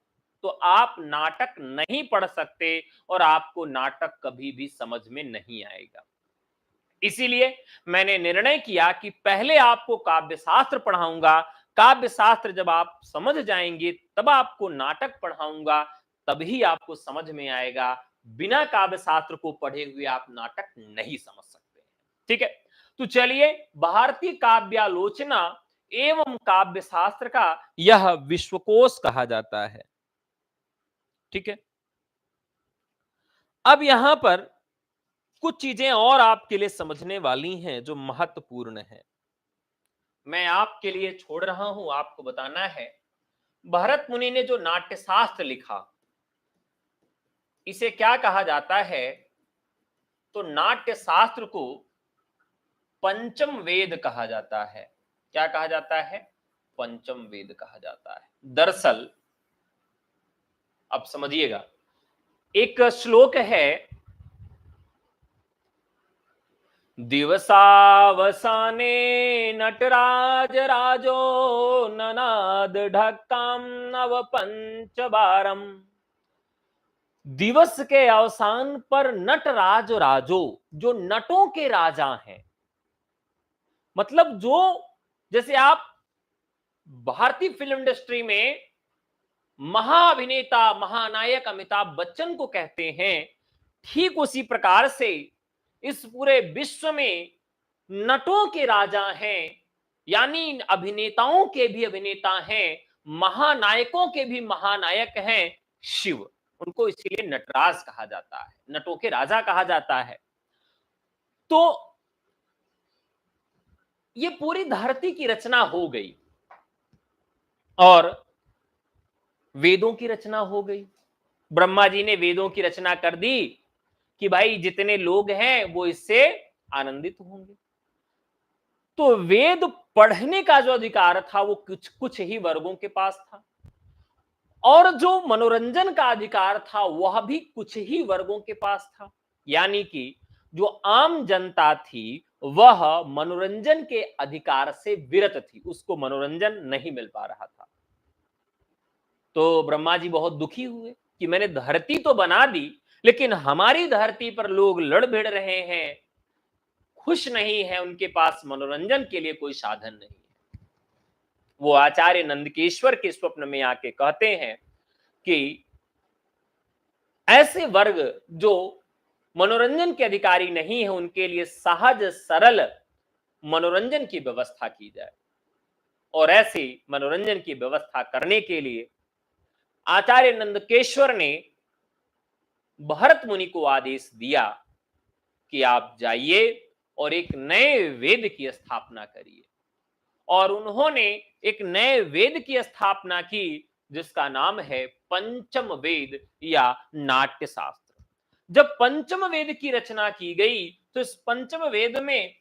तो आप नाटक नहीं पढ़ सकते और आपको नाटक कभी भी समझ में नहीं आएगा। इसीलिए मैंने निर्णय किया कि पहले आपको काव्य शास्त्र पढ़ाऊंगा, काव्य शास्त्र जब आप समझ जाएंगे तब आपको नाटक पढ़ाऊंगा, तभी आपको समझ में आएगा। बिना काव्य शास्त्र को पढ़े हुए आप नाटक नहीं समझ सकते। ठीक है, तो चलिए, भारतीय काव्यालोचना एवं काव्य शास्त्र का यह विश्वकोश कहा जाता है। ठीक है, अब यहां पर कुछ चीजें और आपके लिए समझने वाली हैं जो महत्वपूर्ण है, मैं आपके लिए छोड़ रहा हूं, आपको बताना है। भरत मुनि ने जो नाट्यशास्त्र लिखा, इसे क्या कहा जाता है? तो नाट्यशास्त्र को पंचम वेद कहा जाता है। क्या कहा जाता है? पंचम वेद कहा जाता है। दरअसल अब समझिएगा, एक श्लोक है, दिवसावसाने नटराज राजो ननाद ढक्काम नव पंचबारम। दिवस के अवसान पर नटराज राजो, जो नटों के राजा हैं, मतलब जो, जैसे आप भारतीय फिल्म इंडस्ट्री में महाअभिनेता महानायक अमिताभ बच्चन को कहते हैं, ठीक उसी प्रकार से इस पूरे विश्व में नटों के राजा हैं, यानी अभिनेताओं के भी अभिनेता हैं, महानायकों के भी महानायक हैं शिव। उनको इसीलिए नटराज कहा जाता है, नटों के राजा कहा जाता है। तो ये पूरी धरती की रचना हो गई और वेदों की रचना हो गई। ब्रह्मा जी ने वेदों की रचना कर दी कि भाई जितने लोग हैं वो इससे आनंदित होंगे। तो वेद पढ़ने का जो अधिकार था वो कुछ कुछ ही वर्गों के पास था, और जो मनोरंजन का अधिकार था वह भी कुछ ही वर्गों के पास था। यानी कि जो आम जनता थी वह मनोरंजन के अधिकार से विरत थी, उसको मनोरंजन नहीं मिल पा रहा था। तो ब्रह्मा जी बहुत दुखी हुए कि मैंने धरती तो बना दी, लेकिन हमारी धरती पर लोग लड़ भिड़ रहे हैं, खुश नहीं है, उनके पास मनोरंजन के लिए कोई साधन नहीं है। वो आचार्य नंदकेश्वर के स्वप्न में आके कहते हैं कि ऐसे वर्ग जो मनोरंजन के अधिकारी नहीं है, उनके लिए सहज सरल मनोरंजन की व्यवस्था की जाए। और ऐसी मनोरंजन की व्यवस्था करने के लिए आचार्य नंदकेश्वर ने भरत मुनि को आदेश दिया कि आप जाइए और एक नए वेद की स्थापना करिए। और उन्होंने एक नए वेद की स्थापना की जिसका नाम है पंचम वेद या नाट्य शास्त्र। जब पंचम वेद की रचना की गई तो इस पंचम वेद में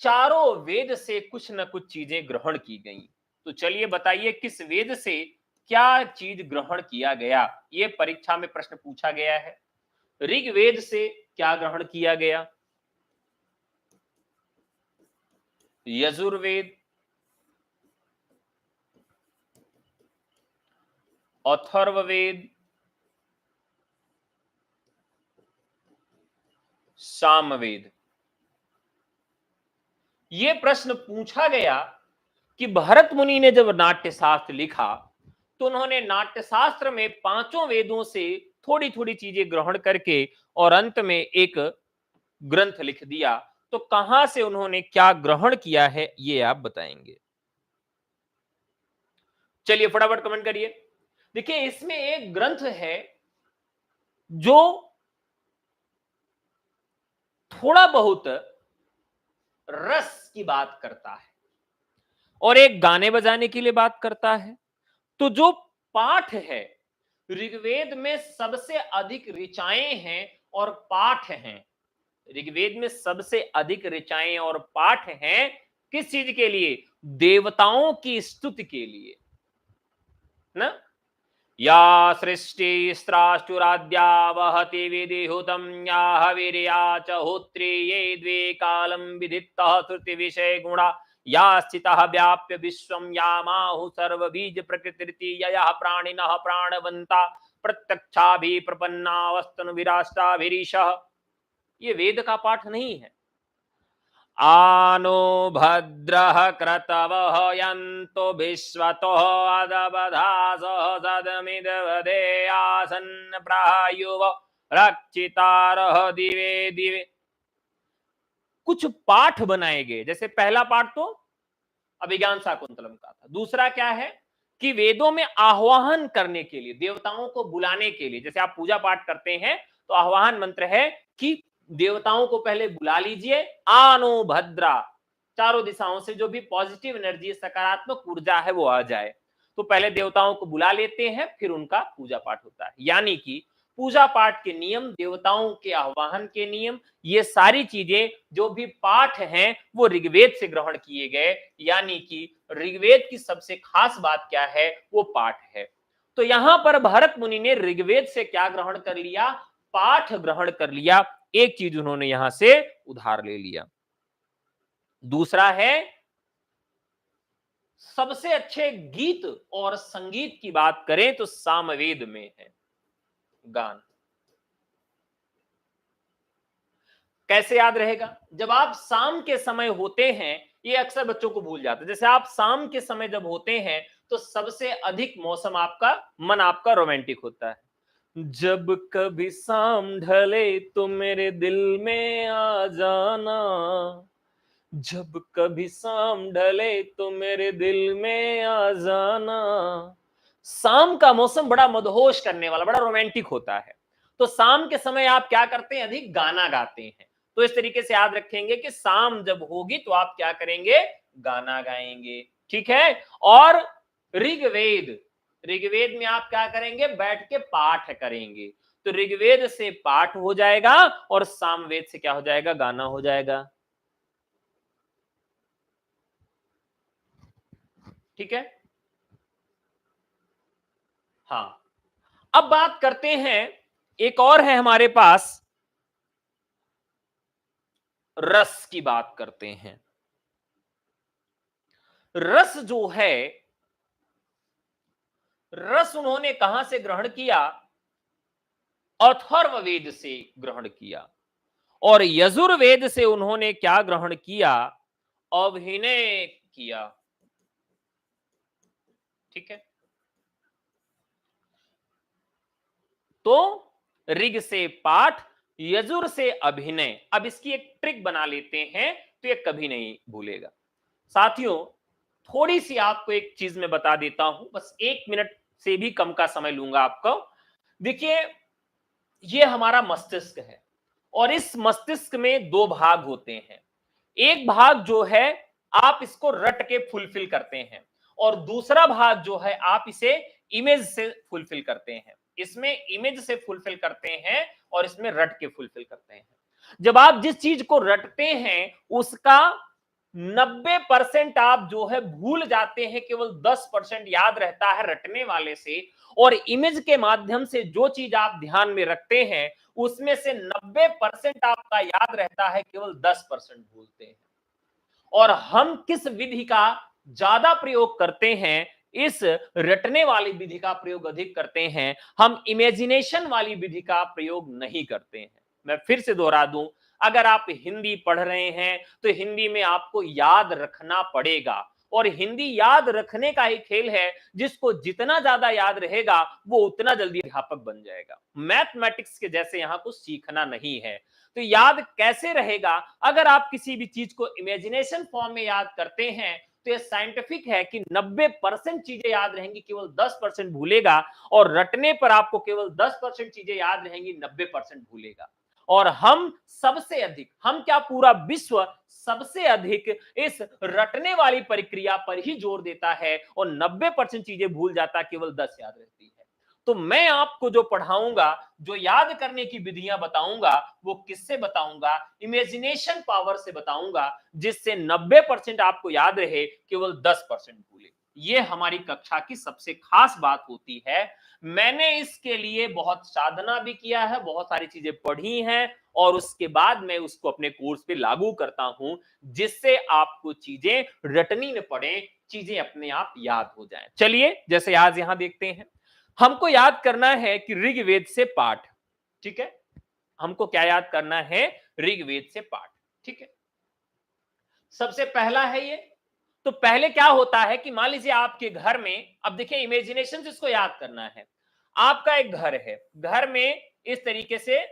चारों वेद से कुछ न कुछ चीजें ग्रहण की गई। तो चलिए बताइए किस वेद से क्या चीज ग्रहण किया गया? ये परीक्षा में प्रश्न पूछा गया है। ऋग्वेद से क्या ग्रहण किया गया? यजुर्वेद, अथर्ववेद, सामवेद। ये प्रश्न पूछा गया कि भरत मुनि ने जब नाट्यशास्त्र लिखा तो उन्होंने नाट्यशास्त्र में पांचों वेदों से थोड़ी थोड़ी चीजें ग्रहण करके और अंत में एक ग्रंथ लिख दिया। तो कहां से उन्होंने क्या ग्रहण किया है ये आप बताएंगे? चलिए फटाफट कमेंट करिए। देखिए इसमें एक ग्रंथ है जो थोड़ा बहुत रस की बात करता है और एक गाने बजाने के लिए बात करता है। तो जो पाठ है, ऋग्वेद में सबसे अधिक ऋचाएं हैं और पाठ हैं। ऋग्वेद में सबसे अधिक ऋचाएं और पाठ हैं किस चीज के लिए? देवताओं की स्तुति के लिए ना। या सृष्टिस्त्राष्टुराद्या वहति विधिहुतं या हविर्या च होत्रे ये द्वे कालं विदित्तः श्रुति विषय गुणा या स्थितः व्याप्य विश्वं यामाहु सर्वबीज प्रकृतिरिति ययः प्राणिनः प्राणवन्ता प्रत्यक्षाभि प्रपन्नावस्तनु विराष्टाभिरीशः। ये वेद का पाठ नहीं है। आनो भद्रः क्रतवः यन्तो विश्वतो अदबधासः सदमिदवदे आसन्न प्रायुव रक्षितारः दिवे दिवे। कुछ पाठ बनाए गए, जैसे पहला पाठ तो अभिज्ञान शाकुंतलम का था। दूसरा क्या है कि वेदों में आह्वान करने के लिए, देवताओं को बुलाने के लिए, जैसे आप पूजा पाठ करते हैं तो आह्वान मंत्र है कि देवताओं को पहले बुला लीजिए, आनो भद्रा, चारों दिशाओं से जो भी पॉजिटिव एनर्जी, सकारात्मक ऊर्जा है वो आ जाए। तो पहले देवताओं को बुला लेते हैं, फिर उनका पूजा पाठ होता है। यानी कि पूजा पाठ के नियम, देवताओं के आह्वान के नियम, ये सारी चीजें जो भी पाठ हैं वो ऋग्वेद से ग्रहण किए गए। यानी कि ऋग्वेद की सबसे खास बात क्या है, वो पाठ है। तो यहां पर भरत मुनि ने ऋग्वेद से क्या ग्रहण कर लिया, पाठ ग्रहण कर लिया। एक चीज उन्होंने यहां से उधार ले लिया। दूसरा है, सबसे अच्छे गीत और संगीत की बात करें तो सामवेद में है गान। कैसे याद रहेगा, जब आप शाम के समय होते हैं, ये अक्सर बच्चों को भूल जाते हैं, जैसे आप शाम के समय जब होते हैं तो सबसे अधिक मौसम आपका, मन आपका रोमांटिक होता है। जब कभी शाम ढले तो मेरे दिल में आ जाना, जब कभी शाम ढले तो मेरे दिल में आ जाना। शाम का मौसम बड़ा मदहोश करने वाला, बड़ा रोमांटिक होता है। तो शाम के समय आप क्या करते हैं, अधिक गाना गाते हैं। तो इस तरीके से याद रखेंगे कि शाम जब होगी तो आप क्या करेंगे, गाना गाएंगे। ठीक है। और ऋग्वेद, ऋग्वेद में आप क्या करेंगे, बैठ के पाठ करेंगे। तो ऋग्वेद से पाठ हो जाएगा और सामवेद से क्या हो जाएगा, गाना हो जाएगा। ठीक है। हाँ, अब बात करते हैं, एक और है हमारे पास, रस की बात करते हैं। रस जो है, रस उन्होंने कहां से ग्रहण किया, अथर्ववेद से ग्रहण किया। और यजुर्वेद से उन्होंने क्या ग्रहण किया, अभिनय किया। ठीक है। तो ऋग से पाठ, यजुर से अभिनय। अब इसकी एक ट्रिक बना लेते हैं तो ये कभी नहीं भूलेगा। साथियों, थोड़ी सी आपको एक चीज मैं बता देता हूं, बस 1 मिनट से भी कम का समय लूंगा आपको। देखिए, ये हमारा मस्तिष्क है और इस मस्तिष्क में दो भाग होते हैं। एक भाग जो है आप इसको रट के फुलफिल करते हैं, और दूसरा भाग जो है आप इसे इमेज से फुलफिल करते हैं। इसमें इमेज से फुलफिल करते हैं और इसमें रट के फुलफिल करते हैं। जब आप जिस चीज को रटते हैं उसका 90% आप जो है भूल जाते हैं, केवल 10% याद रहता है रटने वाले से। और इमेज के माध्यम से जो चीज आप ध्यान में रखते हैं उसमें से 90% आपका याद रहता है, केवल 10% भूलते हैं। और हम किस विधि का ज्यादा प्रयोग करते हैं, इस रटने वाली विधि का प्रयोग अधिक करते हैं, हम इमेजिनेशन वाली विधि का प्रयोग नहीं करते हैं। मैं फिर से दोहरा दूं, अगर आप हिंदी पढ़ रहे हैं तो हिंदी में आपको याद रखना पड़ेगा, और हिंदी याद रखने का ही खेल है। जिसको जितना ज्यादा याद रहेगा वो उतना जल्दी अध्यापक बन जाएगा। मैथमेटिक्स के जैसे यहां कुछ सीखना नहीं है। तो याद कैसे रहेगा, अगर आप किसी भी चीज को इमेजिनेशन फॉर्म में याद करते हैं तो ये साइंटिफिक है कि 90% चीजें याद रहेंगी, केवल 10% भूलेगा। और रटने पर आपको केवल 10% चीजें याद रहेंगी, 90% भूलेगा। और हम सबसे अधिक, हम क्या पूरा विश्व सबसे अधिक इस रटने वाली प्रक्रिया पर ही जोर देता है, और 90% चीजें भूल जाता, केवल 10 याद रहती है। तो मैं आपको जो पढ़ाऊंगा, जो याद करने की विधियां बताऊंगा, वो किससे बताऊंगा, इमेजिनेशन पावर से बताऊंगा, जिससे 90% आपको याद रहे, केवल 10% भूले। ये हमारी कक्षा की सबसे खास बात होती है। मैंने इसके लिए बहुत साधना भी किया है, बहुत सारी चीजें पढ़ी हैं, और उसके बाद मैं उसको अपने कोर्स पे लागू करता हूं, जिससे आपको चीजें रटनी न पड़े, चीजें अपने आप याद हो जाएं। चलिए, जैसे आज यहां देखते हैं, हमको याद करना है कि ऋग्वेद से पाठ। ठीक है, हमको क्या याद करना है, ऋग्वेद से पाठ। ठीक है। सबसे पहला है ये। तो पहले क्या होता है कि मान लीजिए आपके घर में, अब देखिए इमेजिनेशन से इसको याद करना है। आपका एक घर है, घर में इस तरीके से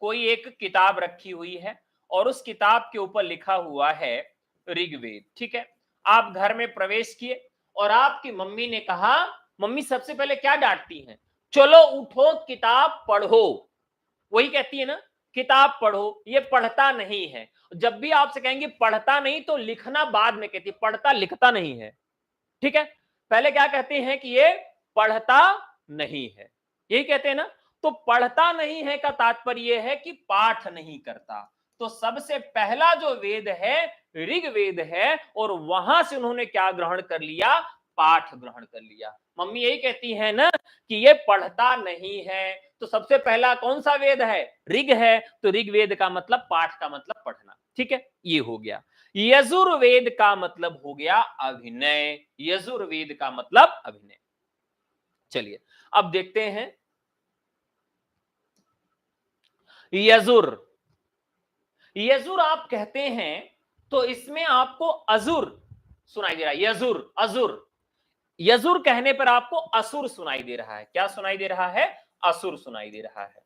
कोई एक किताब रखी हुई है और उस किताब के ऊपर लिखा हुआ है ऋग्वेद, ठीक है। आप घर में प्रवेश किए और आपकी मम्मी ने कहा, मम्मी सबसे पहले क्या डांटती हैं, चलो उठो किताब पढ़ो। वही कहती है ना, किताब पढ़ो, ये पढ़ता नहीं है। जब भी आपसे कहेंगे पढ़ता नहीं तो लिखना बाद में कहती है, पढ़ता लिखता नहीं है, ठीक है। पहले क्या कहते हैं कि ये पढ़ता नहीं है, यही कहते हैं ना। तो पढ़ता नहीं है का तात्पर्य है कि पाठ नहीं करता। तो सबसे पहला जो वेद है ऋग्वेद है, और वहां से उन्होंने क्या ग्रहण कर लिया, पाठ ग्रहण कर लिया। मम्मी यही कहती है ना कि ये पढ़ता नहीं है, तो सबसे पहला कौन सा वेद है, ऋग है। तो ऋग्वेद का मतलब पाठ का मतलब पढ़ना, ठीक है, ये हो गया। यजुर्वेद का मतलब हो गया अभिनय, यजुर्वेद का मतलब अभिनय। चलिए अब देखते हैं यजुर। यजुर आप कहते हैं तो इसमें आपको अजुर सुनाई दे रहा है, यजुर अजुर। यजुर कहने पर आपको असुर सुनाई दे रहा है। क्या सुनाई दे रहा है, असुर सुनाई दे रहा है।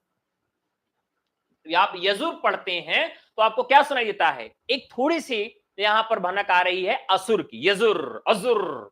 आप यजुर पढ़ते हैं तो आपको क्या सुनाई देता है, एक थोड़ी सी यहां पर भनक आ रही है असुर की, यजुर असुर।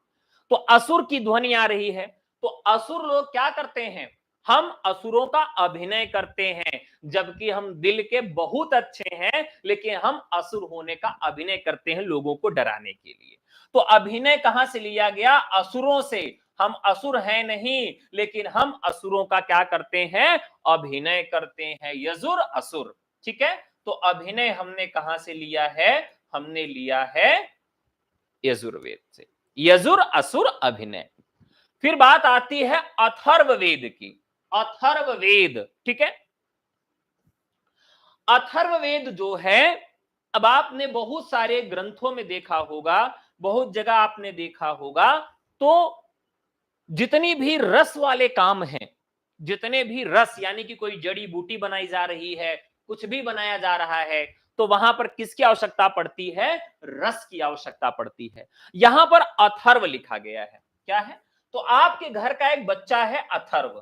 तो असुर की ध्वनि आ रही है। तो असुर लोग क्या करते हैं, हम असुरों का अभिनय करते हैं, जबकि हम दिल के बहुत अच्छे हैं, लेकिन हम असुर होने का अभिनय करते हैं लोगों को डराने के लिए। तो अभिनय कहां से लिया गया, असुरों से। हम असुर हैं नहीं, लेकिन हम असुरों का क्या करते हैं, अभिनय करते हैं, यजुर असुर, ठीक है। तो अभिनय हमने कहां से लिया है, हमने लिया है यजुर्वेद से, यजुर असुर अभिनय। फिर बात आती है अथर्ववेद की, अथर्ववेद, ठीक है। अथर्ववेद जो है, अब आपने बहुत सारे ग्रंथों में देखा होगा, बहुत जगह आपने देखा होगा, तो जितनी भी रस वाले काम हैं, जितने भी रस यानी कि कोई जड़ी बूटी बनाई जा रही है, कुछ भी बनाया जा रहा है, तो वहां पर किसकी आवश्यकता पड़ती है, रस की आवश्यकता पड़ती है। यहां पर अथर्व लिखा गया है, क्या है, तो आपके घर का एक बच्चा है अथर्व।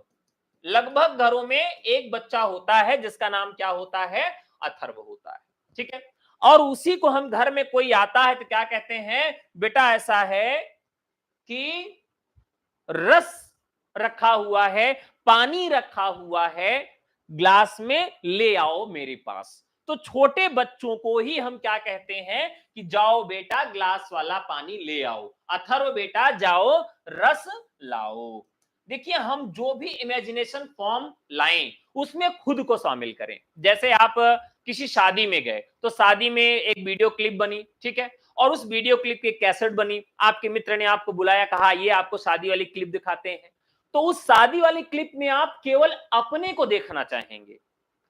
लगभग घरों में एक बच्चा होता है जिसका नाम क्या होता है, अथर्व होता है, ठीक है। और उसी को हम घर में कोई आता है तो क्या कहते हैं, बेटा ऐसा है कि रस रखा हुआ है, पानी रखा हुआ है, ग्लास में ले आओ मेरे पास। तो छोटे बच्चों को ही हम क्या कहते हैं कि जाओ बेटा ग्लास वाला पानी ले आओ, अथर्व बेटा जाओ रस लाओ। देखिए हम जो भी इमेजिनेशन फॉर्म लाएं उसमें खुद को शामिल करें। जैसे आप किसी शादी में गए तो शादी में एक वीडियो क्लिप बनी, ठीक है, और उस वीडियो क्लिप की कैसेट बनी, आपके मित्र ने आपको बुलाया, कहा ये आपको शादी वाली क्लिप दिखाते हैं। तो उस शादी वाली क्लिप में आप केवल अपने को देखना चाहेंगे,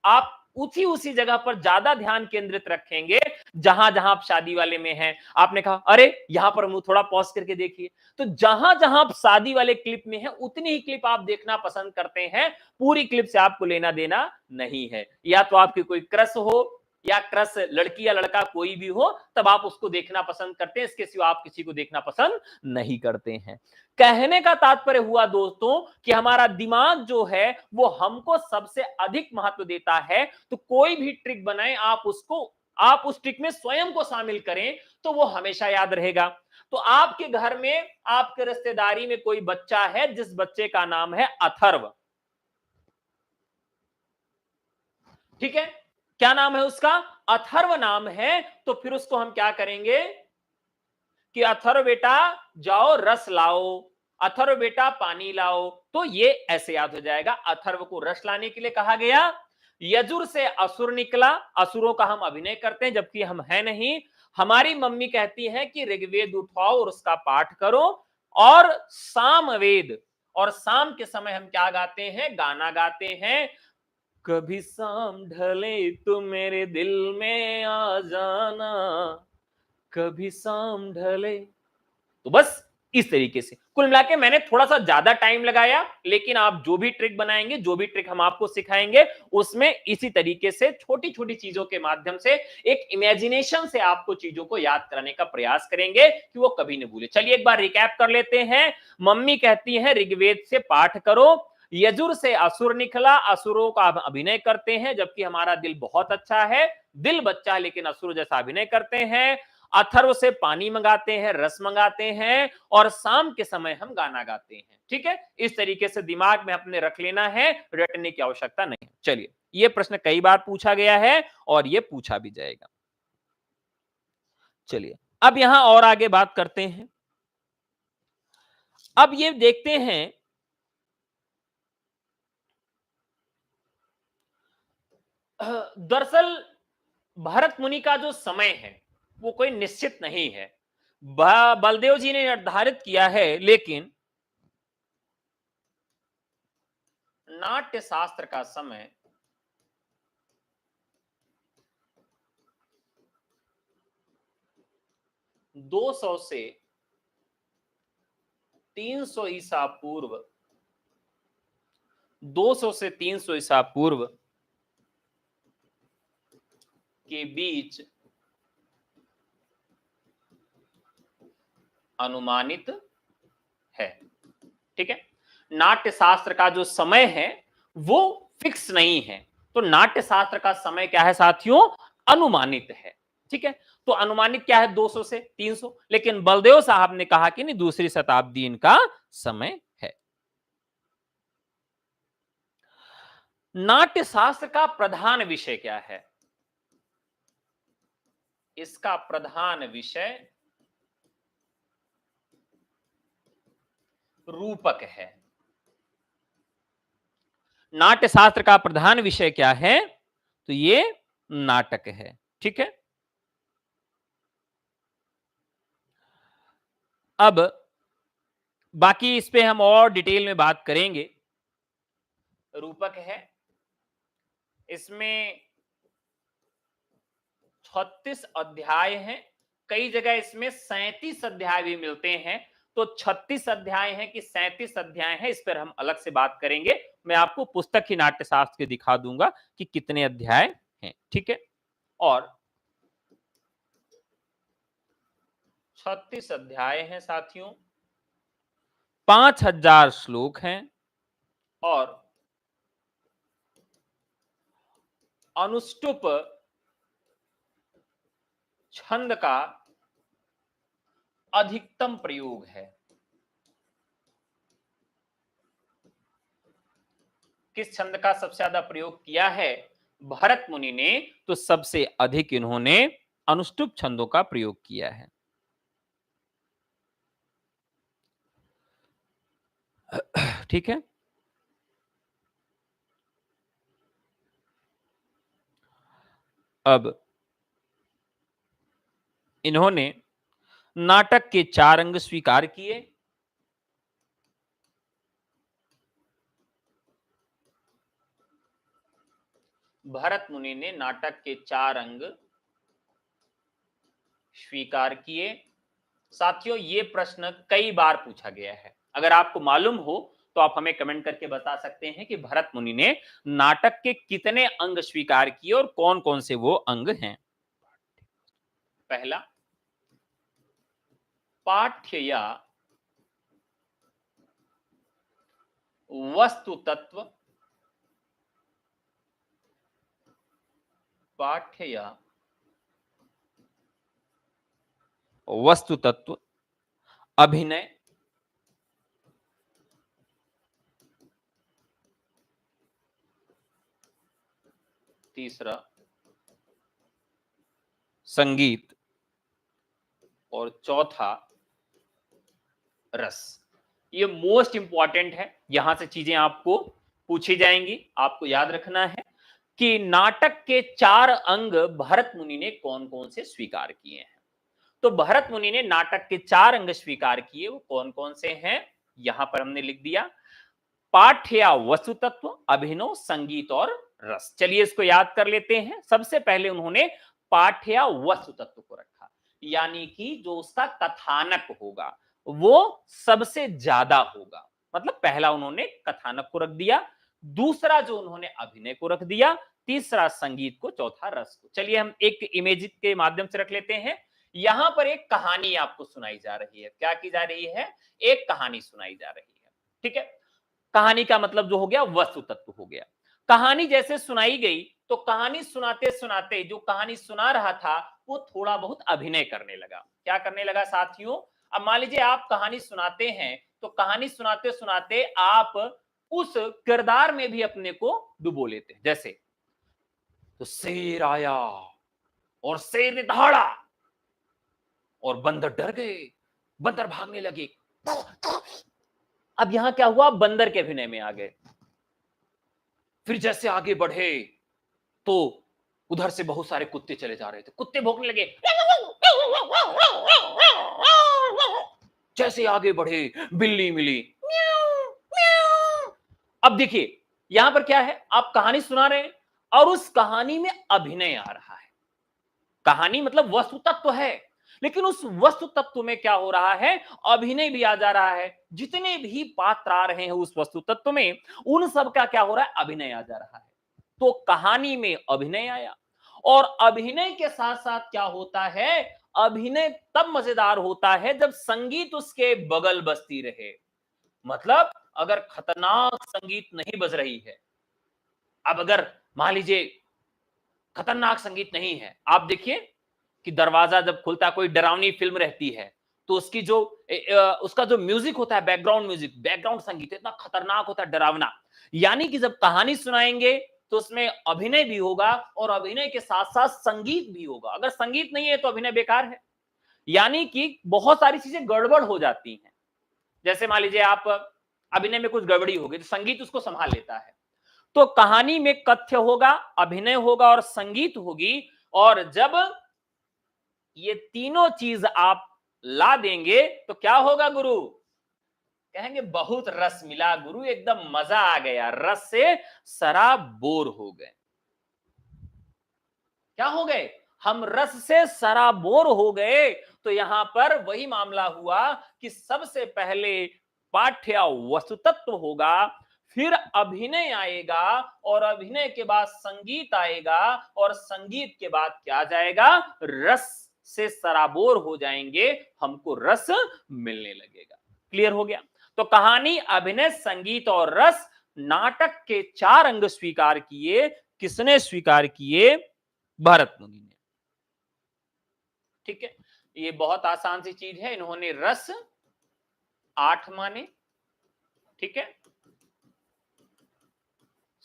आप उसी जगह पर ज्यादा ध्यान केंद्रित रखेंगे जहां जहां आप शादी वाले में हैं। आपने कहा अरे यहां पर मुंह थोड़ा पॉज करके देखिए, तो जहां जहां आप शादी वाले क्लिप में हैं उतनी ही क्लिप आप देखना पसंद करते हैं, पूरी क्लिप से आपको लेना देना नहीं है। या तो आपकी कोई क्रश हो, या क्रश लड़की या लड़का कोई भी हो, तब आप उसको देखना पसंद करते हैं, इसके सिवा आप किसी को देखना पसंद नहीं करते हैं। कहने का तात्पर्य हुआ दोस्तों कि हमारा दिमाग जो है वो हमको सबसे अधिक महत्व देता है। तो कोई भी ट्रिक बनाए आप उस ट्रिक में स्वयं को शामिल करें तो वो हमेशा याद रहेगा। तो आपके घर में आपके रिश्तेदारी में कोई बच्चा है जिस बच्चे का नाम है अथर्व, ठीक है, क्या नाम है उसका, अथर्व नाम है। तो फिर उसको हम क्या करेंगे कि अथर्व बेटा जाओ रस लाओ, अथर्व बेटा पानी लाओ। तो ये ऐसे याद हो जाएगा, अथर्व को रस लाने के लिए कहा गया। यजुर से असुर निकला, असुरों का हम अभिनय करते हैं जबकि हम हैं नहीं। हमारी मम्मी कहती है कि ऋग्वेद उठाओ और उसका पाठ करो। और सामवेद, और शाम के समय हम क्या गाते हैं, गाना गाते हैं, कभी शाम ढले तो मेरे दिल में आ जाना, कभी शाम ढले। तो बस इस तरीके से कुल मिला के मैंने थोड़ा सा ज्यादा टाइम लगाया, लेकिन आप जो भी ट्रिक बनाएंगे, जो भी ट्रिक हम आपको सिखाएंगे, उसमें इसी तरीके से छोटी छोटी चीजों के माध्यम से एक इमेजिनेशन से आपको चीजों को याद कराने का प्रयास करेंगे कि वो कभी नहीं भूले। चलिए एक बार रिकैप कर लेते हैं। मम्मी कहती है ऋग्वेद से पाठ करो, यजुर से असुर निकला, असुरों का अभिनय करते हैं, जबकि हमारा दिल बहुत अच्छा है, दिल बच्चा लेकिन असुर जैसा अभिनय करते हैं। अथर्व से पानी मंगाते हैं, रस मंगाते हैं, और शाम के समय हम गाना गाते हैं। ठीक है, इस तरीके से दिमाग में अपने रख लेना है, रटने की आवश्यकता नहीं है। चलिए, ये प्रश्न कई बार पूछा गया है और ये पूछा भी जाएगा। चलिए अब यहां और आगे बात करते हैं। अब ये देखते हैं, दरअसल भरत मुनि का जो समय है वो कोई निश्चित नहीं है, बलदेव जी ने निर्धारित किया है, लेकिन नाट्य शास्त्र का समय 200 से 300 ईसा पूर्व, 200 से 300 ईसा पूर्व के बीच अनुमानित है। ठीक है, नाट्य शास्त्र का जो समय है वो फिक्स नहीं है, तो नाट्य शास्त्र का समय क्या है साथियों, अनुमानित है। ठीक है, तो अनुमानित क्या है, 200 से 300, लेकिन बलदेव साहब ने कहा कि नहीं, दूसरी शताब्दी इनका समय है। नाट्य शास्त्र का प्रधान विषय क्या है, इसका प्रधान विषय रूपक है। नाट्य शास्त्र का प्रधान विषय क्या है, तो ये नाटक है। ठीक है, अब बाकी इस पे हम और डिटेल में बात करेंगे। रूपक है, इसमें 36 अध्याय हैं, कई जगह इसमें 37 अध्याय भी मिलते हैं, तो 36 अध्याय हैं कि 37 अध्याय हैं, इस पर हम अलग से बात करेंगे। मैं आपको पुस्तक ही नाट्यशास्त्र की दिखा दूंगा कि कितने अध्याय हैं। ठीक है, और 36 अध्याय हैं साथियों, 5000 श्लोक हैं, और अनुष्टुप छंद का अधिकतम प्रयोग है। किस छंद का सबसे ज्यादा प्रयोग किया है भरत मुनि ने, तो सबसे अधिक इन्होंने अनुष्टुप छंदों का प्रयोग किया है। ठीक है, अब इन्होंने नाटक के 4 अंग स्वीकार किए। भरत मुनि ने नाटक के 4 अंग स्वीकार किए। साथियों, ये प्रश्न कई बार पूछा गया है, अगर आपको मालूम हो तो आप हमें कमेंट करके बता सकते हैं कि भरत मुनि ने नाटक के कितने अंग स्वीकार किए और कौन कौन से वो अंग हैं। पहला, पाठ्य या वस्तु तत्व, पाठ्य या वस्तु तत्व, अभिनय, तीसरा संगीत, और चौथा रस। ये मोस्ट इंपॉर्टेंट है, यहां से चीजें आपको पूछी जाएंगी, आपको याद रखना है कि नाटक के 4 अंग भरत मुनि ने कौन कौन से स्वीकार किए हैं। तो भरत मुनि ने नाटक के 4 अंग स्वीकार किए, वो कौन कौन से हैं, यहां पर हमने लिख दिया, पाठ्य या वस्तु तत्व, अभिनव, संगीत और रस। चलिए इसको याद कर लेते हैं। सबसे पहले उन्होंने पाठ्य या वस्तु तत्व को रखा, यानी कि जो उसका कथानक होगा, वो सबसे ज्यादा होगा। मतलब पहला उन्होंने कथानक को रख दिया, दूसरा जो उन्होंने अभिनय को रख दिया, तीसरा संगीत को, चौथा रस को। चलिए हम एक इमेज के माध्यम से रख लेते हैं। यहां पर एक कहानी आपको सुनाई जा रही है। क्या की जा रही है? एक कहानी सुनाई जा रही है। ठीक है, कहानी का मतलब जो हो गया वस्तु तत्व हो गया। कहानी जैसे सुनाई गई तो कहानी सुनाते सुनाते जो कहानी सुना रहा था वो थोड़ा बहुत अभिनय करने लगा। क्या करने लगा साथियों? अब मान लीजिए आप कहानी सुनाते हैं तो कहानी सुनाते सुनाते आप उस किरदार में भी अपने को डुबो लेते हैं। जैसे तो शेर आया और शेर ने दहाड़ा और बंदर डर गए, बंदर भागने लगे। अब यहां क्या हुआ? बंदर के अभिनय में आ गए। फिर जैसे आगे बढ़े तो उधर से बहुत सारे कुत्ते चले जा रहे थे, कुत्ते भौंकने लगे। जैसे आगे बढ़े बिल्ली मिली, अब देखिए यहां पर क्या है, आप कहानी सुना रहे हैं और उस कहानी में अभिनय आ रहा है। कहानी मतलब वस्तु तत्व है, लेकिन उस वस्तु तत्व में क्या हो रहा है? अभिनय भी आ जा रहा है। जितने भी पात्र आ रहे हैं उस वस्तु तत्व में, उन सब का क्या हो रहा है? अभिनय आ जा रहा है। तो कहानी में अभिनय आया और अभिनय के साथ साथ क्या होता है? अभिनय तब मजेदार होता है जब संगीत उसके बगल बजती रहे। मतलब अगर खतरनाक संगीत नहीं बज रही है, अब अगर मान लीजिए खतरनाक संगीत नहीं है, आप देखिए कि दरवाजा जब खुलता है, कोई डरावनी फिल्म रहती है तो उसकी जो उसका जो म्यूजिक होता है, बैकग्राउंड म्यूजिक, बैकग्राउंड संगीत इतना खतरनाक होता है, डरावना। यानी कि जब कहानी सुनाएंगे तो उसमें अभिनय भी होगा और अभिनय के साथ साथ संगीत भी होगा। अगर संगीत नहीं है तो अभिनय बेकार है। यानी कि बहुत सारी चीजें गड़बड़ हो जाती हैं। जैसे मान लीजिए आप अभिनय में कुछ गड़बड़ी होगी तो संगीत उसको संभाल लेता है। तो कहानी में कथ्य होगा, अभिनय होगा और संगीत होगी। और जब ये तीनों चीज आप ला देंगे तो क्या होगा गुरु? कहेंगे बहुत रस मिला गुरु, एकदम मजा आ गया, रस से सराबोर हो गए। क्या हो गए? हम रस से सराबोर हो गए। तो यहां पर वही मामला हुआ कि सबसे पहले पाठ्य वस्तु तत्व होगा, फिर अभिनय आएगा और अभिनय के बाद संगीत आएगा और संगीत के बाद क्या जाएगा? रस से सराबोर हो जाएंगे, हमको रस मिलने लगेगा। क्लियर हो गया? तो कहानी, अभिनय, संगीत और रस, नाटक के 4 अंग स्वीकार किए। किसने स्वीकार किए? भरत मुनि ने। ठीक है, ये बहुत आसान सी चीज है। इन्होंने रस 8 माने, ठीक है,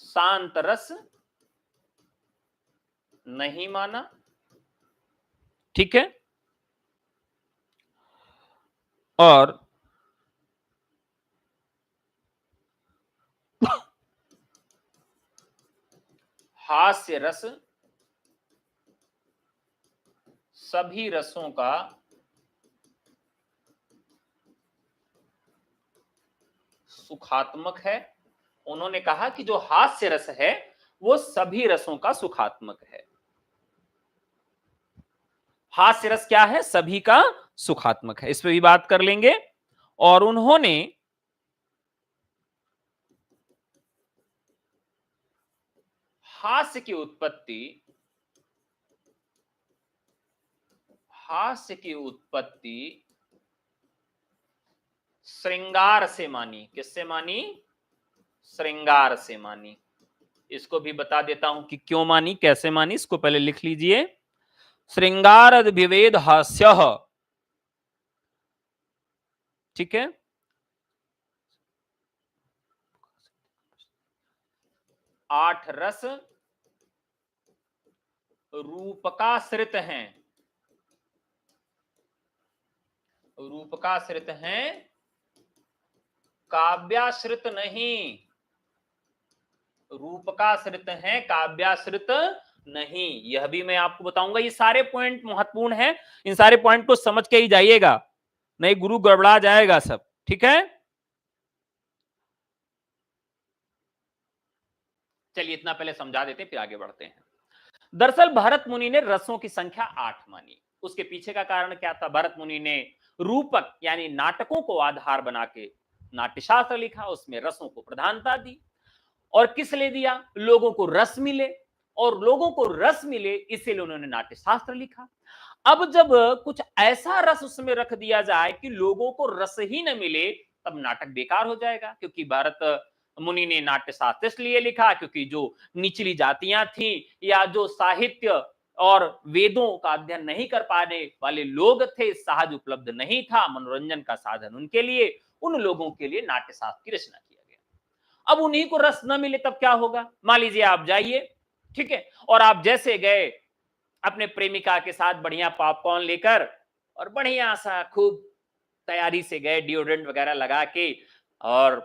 शांत रस नहीं माना, ठीक है, और हास्य रस सभी रसों का सुखात्मक है। उन्होंने कहा कि जो हास्य रस है वो सभी रसों का सुखात्मक है। हास्य रस क्या है? सभी का सुखात्मक है। इस पे भी बात कर लेंगे। और उन्होंने हास्य की उत्पत्ति, हास्य की उत्पत्ति श्रृंगार से मानी। किससे मानी? श्रृंगार से मानी। इसको भी बता देता हूं कि क्यों मानी, कैसे मानी। इसको पहले लिख लीजिए। श्रृंगार विभेद हास्य, ठीक है, 8 रस रूपकाश्रित हैं, रूपकाश्रित हैं, काव्याश्रित नहीं। रूपकाश्रित हैं, काव्याश्रित नहीं। यह भी मैं आपको बताऊंगा। ये सारे पॉइंट महत्वपूर्ण हैं, इन सारे पॉइंट को समझ के ही जाइएगा, नहीं गुरु गड़बड़ा जाएगा सब। ठीक है, चलिए इतना पहले समझा देते फिर आगे बढ़ते हैं। दरअसल भरत मुनि ने रसों की संख्या 8 मानी। उसके पीछे का कारण क्या था? भरत मुनि ने रूपक यानी नाटकों को आधार बना के नाट्यशास्त्र लिखा, उसमें रसों को प्रधानता दी। और किस लिए दिया? लोगों को रस मिले, और लोगों को रस मिले इसीलिए उन्होंने नाट्यशास्त्र लिखा। अब जब कुछ ऐसा रस उसमें रख दिया जाए कि लोगों को रस ही न मिले, तब नाटक बेकार हो जाएगा। क्योंकि भारत मुनि ने नाट्यशास्त्र इसलिए लिखा क्योंकि जो निचली जातियां थी या जो साहित्य और वेदों का अध्ययन नहीं कर पाने वाले लोग थे, सहज उपलब्ध नहीं था मनोरंजन का साधन उनके लिए, उन लोगों के लिए नाट्यशास्त्र की रचना किया गया। अब उन्हीं को रस न मिले तब क्या होगा? मान लीजिए आप जाइए, ठीक है, और आप जैसे गए अपने प्रेमिका के साथ बढ़िया पॉपकॉर्न लेकर, और बढ़िया सा खूब तैयारी से गए, डिओड्रेंट वगैरह लगा के, और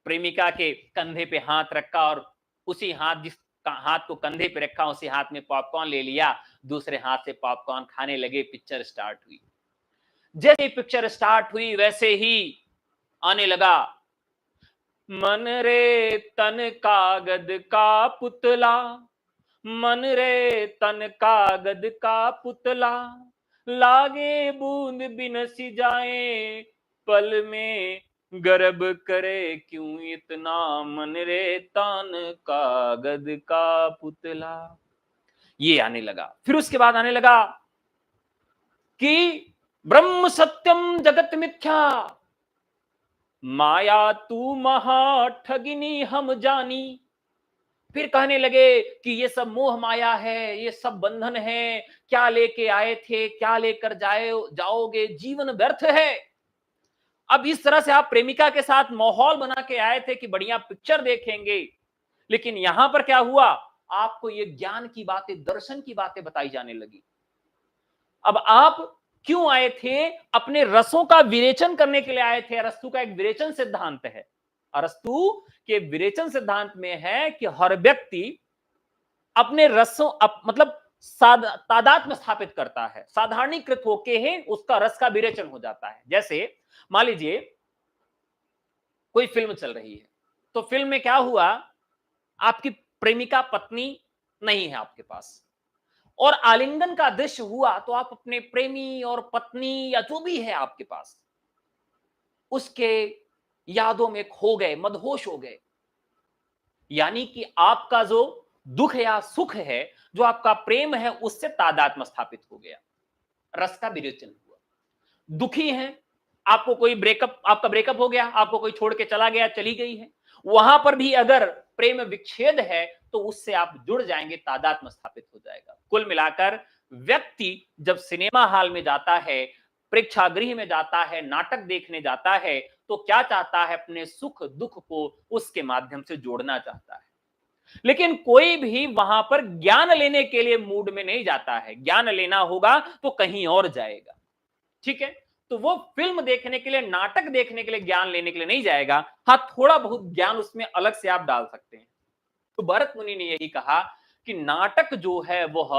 प्रेमिका के कंधे पे हाथ रखा, और उसी हाथ जिस हाथ को कंधे पे रखा उसी हाथ में पॉपकॉर्न ले लिया, दूसरे हाथ से पॉपकॉर्न खाने लगे। पिक्चर स्टार्ट हुई। जैसे पिक्चर स्टार्ट हुई वैसे ही आने लगा, मन रे तन कागज का पुतला, मन रे तन कागज का पुतला, लागे बूंद बिनसी जाए, पल में गर्भ करे क्यों इतना, मन रे तन कागज का पुतला। ये आने लगा। फिर उसके बाद आने लगा कि ब्रह्म सत्यम जगत मिथ्या, माया तू महा ठगिनी हम जानी। फिर कहने लगे कि ये सब मोह माया है, ये सब बंधन है, क्या लेके आए थे, क्या लेकर जाओगे, जीवन व्यर्थ है। अब इस तरह से आप प्रेमिका के साथ माहौल बना के आए थे कि बढ़िया पिक्चर देखेंगे, लेकिन यहां पर क्या हुआ? आपको ये ज्ञान की बातें, दर्शन की बातें बताई जाने लगी। अब आप क्यों आए थे? अपने रसों का विरेचन करने के लिए आए थे। अरस्तु का एक विरेचन सिद्धांत है। अरस्तु के विरेचन सिद्धांत में है कि हर व्यक्ति अपने रसों मतलब तादात्म्य स्थापित करता है, साधारणीकृत होके ही उसका रस का विरेचन हो जाता है। जैसे मान लीजिए कोई फिल्म चल रही है, तो फिल्म में क्या हुआ? आपकी प्रेमिका पत्नी नहीं है आपके पास, और आलिंगन का दृश्य हुआ, तो आप अपने प्रेमी और पत्नी या जो भी है आपके पास, उसके यादों में खो गए, मदहोश हो गए। यानी कि आपका जो दुख या सुख है, जो आपका प्रेम है, उससे तादात्म्य स्थापित हो गया, रस का विरेचन हुआ। दुखी हैं, आपको कोई आपका ब्रेकअप हो गया, आपको कोई छोड़ के चला गया, चली गई है, वहां पर भी अगर प्रेम विच्छेद है तो उससे आप जुड़ जाएंगे, तादात्म्य स्थापित हो जाएगा। कुल मिलाकर व्यक्ति जब सिनेमा हॉल में जाता है, प्रेक्षागृह में जाता है, नाटक देखने जाता है, तो क्या चाहता है? अपने सुख दुख को उसके माध्यम से जोड़ना चाहता है। लेकिन कोई भी वहां पर ज्ञान लेने के लिए मूड में नहीं जाता है। ज्ञान लेना होगा तो कहीं और जाएगा, ठीक है? तो वो फिल्म देखने के लिए, नाटक देखने के लिए, ज्ञान लेने के लिए नहीं जाएगा। हाँ, थोड़ा बहुत ज्ञान उसमें अलग से आप डाल सकते हैं। तो भरत मुनि ने यही कहा कि नाटक जो है वह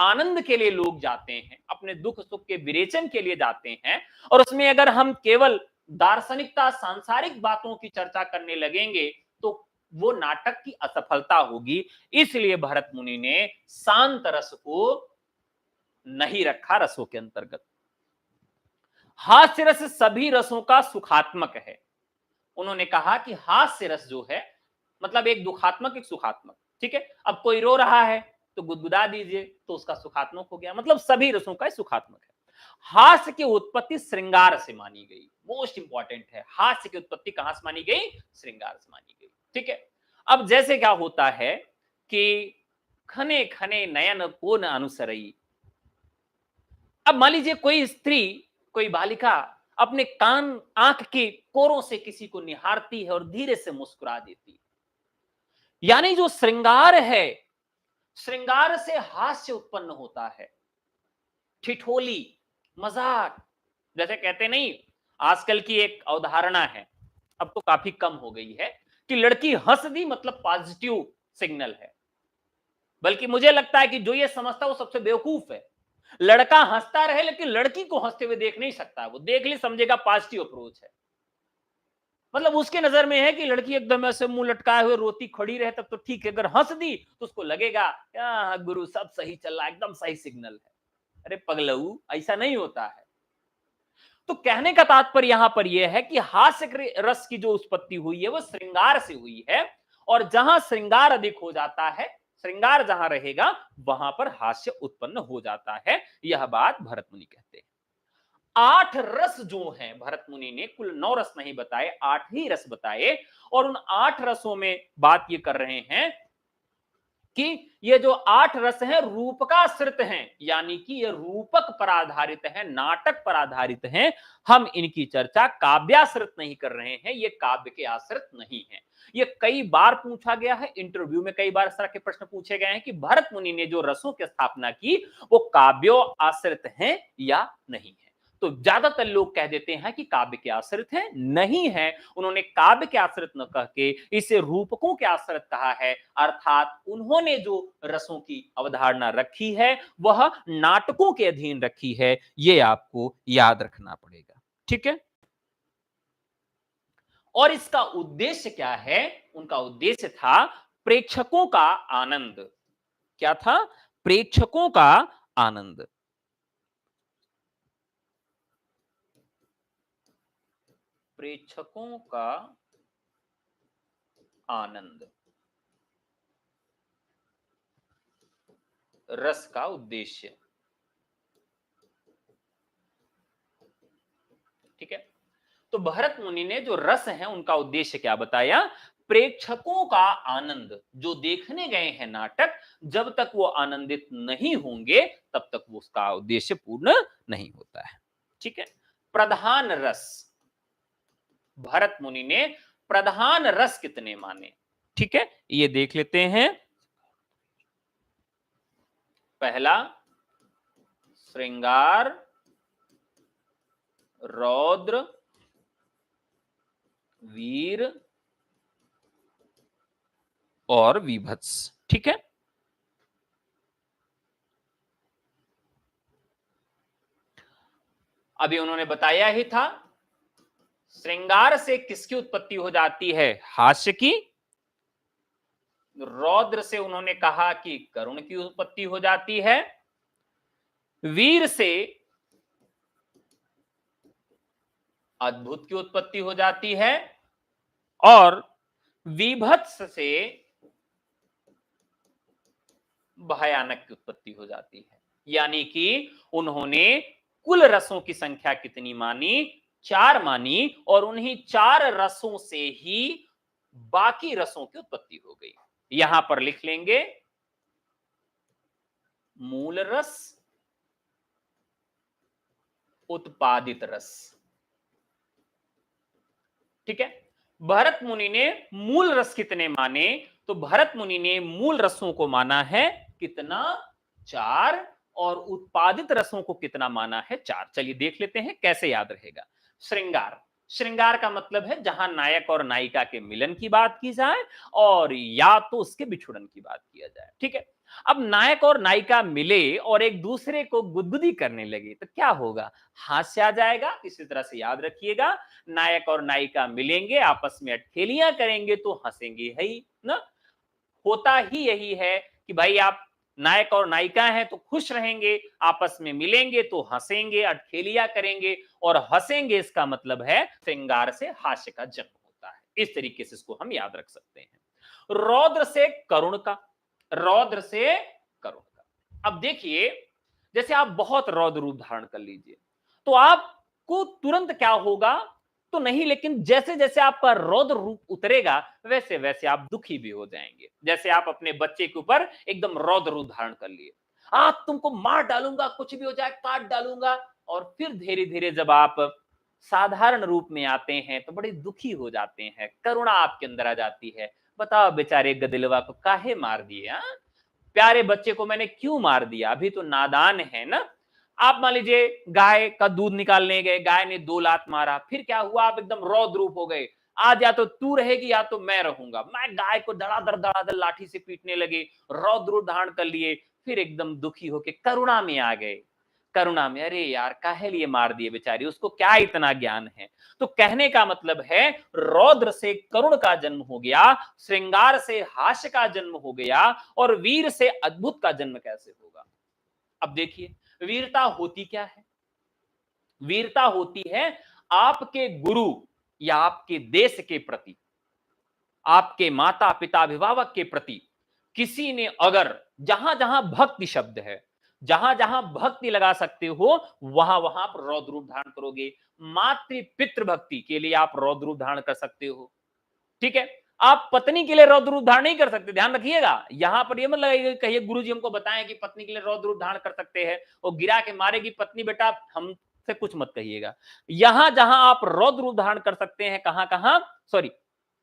आनंद के लिए लोग जाते हैं, अपने दुख सुख के विरेचन के लिए जाते हैं, और उसमें अगर हम केवल दार्शनिकता, सांसारिक बातों की चर्चा करने लगेंगे तो वो नाटक की असफलता होगी। इसलिए भरत मुनि ने शांत रस को नहीं रखा रसों के अंतर्गत। हास्य रस सभी रसों का सुखात्मक है। उन्होंने कहा कि हास्य रस जो है, मतलब एक दुखात्मक एक सुखात्मक, ठीक है? अब कोई रो रहा है तो गुदगुदा दीजिए, तो उसका सुखात्मक हो गया। मतलब सभी रसों का सुखात्मक है। हास्य की उत्पत्ति श्रृंगार से मानी गई। मोस्ट इंपॉर्टेंट है, हास्य की उत्पत्ति कहां से मानी गई? श्रृंगार से मानी गई, ठीक है? अब जैसे क्या होता है कि खने खने नयन को न अनुसरई। अब मान लीजिए कोई स्त्री, कोई बालिका अपने कान, आंख के कोरों से किसी को निहारती है और धीरे से मुस्कुरा देती है। यानी जो श्रृंगार है, श्रृंगार से हास्य उत्पन्न होता है, ठिठोली, मजाक। जैसे कहते नहीं, आजकल की एक अवधारणा है, अब तो काफी कम हो गई है, कि लड़की हंस दी मतलब पॉजिटिव सिग्नल है। बल्कि मुझे लगता है कि जो ये समझता है वो सबसे बेवकूफ है। लड़का हंसता रहे लेकिन लड़की को हंसते हुए देख नहीं सकता, वो देख ली समझेगा पॉजिटिव अप्रोच है। मतलब उसके नजर में है कि लड़की एकदम ऐसे मुंह लटकाए हुए रोती खड़ी रहे तब तो ठीक है, अगर हंस दी तो उसको लगेगा गुरु सब सही चल रहा है, एकदम सही सिग्नल है। अरे पगलऊ, ऐसा नहीं होता है। तो कहने का तात्पर्य यहां पर यह है कि हास्य रस की जो उत्पत्ति हुई है वो श्रृंगार से हुई है, और जहां श्रृंगार अधिक हो जाता है, श्रृंगार जहां रहेगा वहां पर हास्य उत्पन्न हो जाता है। यह बात भरत मुनि कहते हैं। 8 रस जो हैं, भरत मुनि ने कुल 9 रस नहीं बताए, 8 ही रस बताए, और उन 8 रसों में बात ये कर रहे हैं कि ये जो 8 रस हैं रूपकाश्रित हैं, यानी कि ये रूपक पर आधारित है, नाटक पर आधारित हैं। हम इनकी चर्चा काव्याश्रित नहीं कर रहे हैं, ये काव्य के आश्रित नहीं है। ये कई बार पूछा गया है, इंटरव्यू में कई बार इस तरह के प्रश्न पूछे गए हैं कि भरत मुनि ने जो रसों की स्थापना की वो काव्यो आश्रित हैं या नहीं है। तो ज्यादातर लोग कह देते हैं कि काव्य के आश्रित है, नहीं है। उन्होंने काव्य के आश्रित न कह के इसे रूपकों के आश्रित कहा है, अर्थात उन्होंने जो रसों की अवधारणा रखी है वह नाटकों के अधीन रखी है। ये आपको याद रखना पड़ेगा, ठीक है। और इसका उद्देश्य क्या है? उनका उद्देश्य था प्रेक्षकों का आनंद। क्या था? प्रेक्षकों का आनंद। प्रेक्षकों का आनंद रस का उद्देश्य, ठीक है। तो भरत मुनि ने जो रस है उनका उद्देश्य क्या बताया? प्रेक्षकों का आनंद। जो देखने गए हैं नाटक, जब तक वो आनंदित नहीं होंगे तब तक वो उसका उद्देश्य पूर्ण नहीं होता है, ठीक है। प्रधान रस, भरत मुनि ने प्रधान रस कितने माने, ठीक है, ये देख लेते हैं। पहला श्रृंगार, रौद्र, वीर और विभत्स, ठीक है। अभी उन्होंने बताया ही था, श्रृंगार से किसकी उत्पत्ति हो जाती है? हास्य की। रौद्र से उन्होंने कहा कि करुण की उत्पत्ति हो जाती है। वीर से अद्भुत की उत्पत्ति हो जाती है, और विभत्स से भयानक की उत्पत्ति हो जाती है। यानी कि उन्होंने कुल रसों की संख्या कितनी मानी? 4 मानी, और उन्हीं 4 रसों से ही बाकी रसों की उत्पत्ति हो गई। यहां पर लिख लेंगे मूल रस, उत्पादित रस, ठीक है। भरत मुनि ने मूल रस कितने माने? तो भरत मुनि ने मूल रसों को माना है कितना? 4। और उत्पादित रसों को कितना माना है? 4। चलिए देख लेते हैं कैसे याद रहेगा। श्रृंगार, श्रृंगार का मतलब है जहां नायक और नायिका के मिलन की बात की जाए और या तो उसके बिछुड़न की बात किया जाए, ठीक है। अब नायक और नायिका मिले और एक दूसरे को गुदगुदी करने लगे तो क्या होगा? हास्य आ जाएगा। इसी तरह से याद रखिएगा, नायक और नायिका मिलेंगे, आपस में अठखेलियां करेंगे तो हंसेंगे ही ना। होता ही यही है कि भाई आप नायक और नायिका हैं तो खुश रहेंगे, आपस में मिलेंगे तो हंसेंगे, अठखेलियां करेंगे, और हंसेंगे इसका मतलब है श्रृंगार से हास्य का जन्म होता है। इस तरीके से इसको हम याद रख सकते हैं। रौद्र से करुण का, रौद्र से करुण का। अब देखिए, जैसे आप बहुत रौद्र रूप धारण कर लीजिए तो आपको तुरंत क्या होगा? तो नहीं, लेकिन जैसे जैसे आपका रौद्र रूप उतरेगा वैसे वैसे आप दुखी भी हो जाएंगे। जैसे आप अपने बच्चे के ऊपर एकदम रौद्र रूप धारण कर लिए, आज तुमको मार डालूंगा, कुछ भी हो जाए काट डालूंगा, और फिर धीरे धीरे जब आप साधारण रूप में आते हैं तो बड़े दुखी हो जाते हैं, करुणा आपके अंदर आ जाती है। बताओ बेचारे गदिलवा को काहे मार दिए? हाँ, प्यारे बच्चे को मैंने क्यों मार दिया? अभी तो नादान है ना। आप मान लीजिए गाय का दूध निकालने गए, गाय ने 2 लात मारा, फिर क्या हुआ? आप एकदम रौद्र रूप हो गए, आज या तो तू रहेगी या तो मैं रहूंगा। मैं गाय को धड़ाधड़ लाठी से पीटने लगे, रौद्र रूप धारण कर लिए, फिर एकदम दुखी होके करुणा में आ गए। करुणा में, अरे यार काहे लिए मार दिए बेचारी, उसको क्या इतना ज्ञान है? तो कहने का मतलब है रौद्र से करुण का जन्म हो गया, श्रृंगार से हास्य का जन्म हो गया, और वीर से अद्भुत का जन्म कैसे होगा? अब देखिए वीरता होती क्या है? वीरता होती है आपके गुरु या आपके देश के प्रति, आपके माता पिता अभिभावक के प्रति किसी ने अगर, जहां जहां भक्ति शब्द है, जहां जहां भक्ति लगा सकते हो, वहां वहां आप रौद्र रूप धारण करोगे। मातृ पितृ भक्ति के लिए आप रौद्र रूप धारण कर सकते हो, ठीक है। आप पत्नी के लिए रौद्र रूप धारण नहीं कर सकते, ध्यान रखिएगा। यहां पर ये मत लगाइए कहिए गुरुजी हमको बताएं कि पत्नी के लिए रौद्र रूप धारण कर सकते हैं, वो गिरा के मारेगी पत्नी, बेटा हमसे कुछ मत कहिएगा। यहां जहां आप रौद्र रूप धारण कर सकते हैं, कहां कहां, सॉरी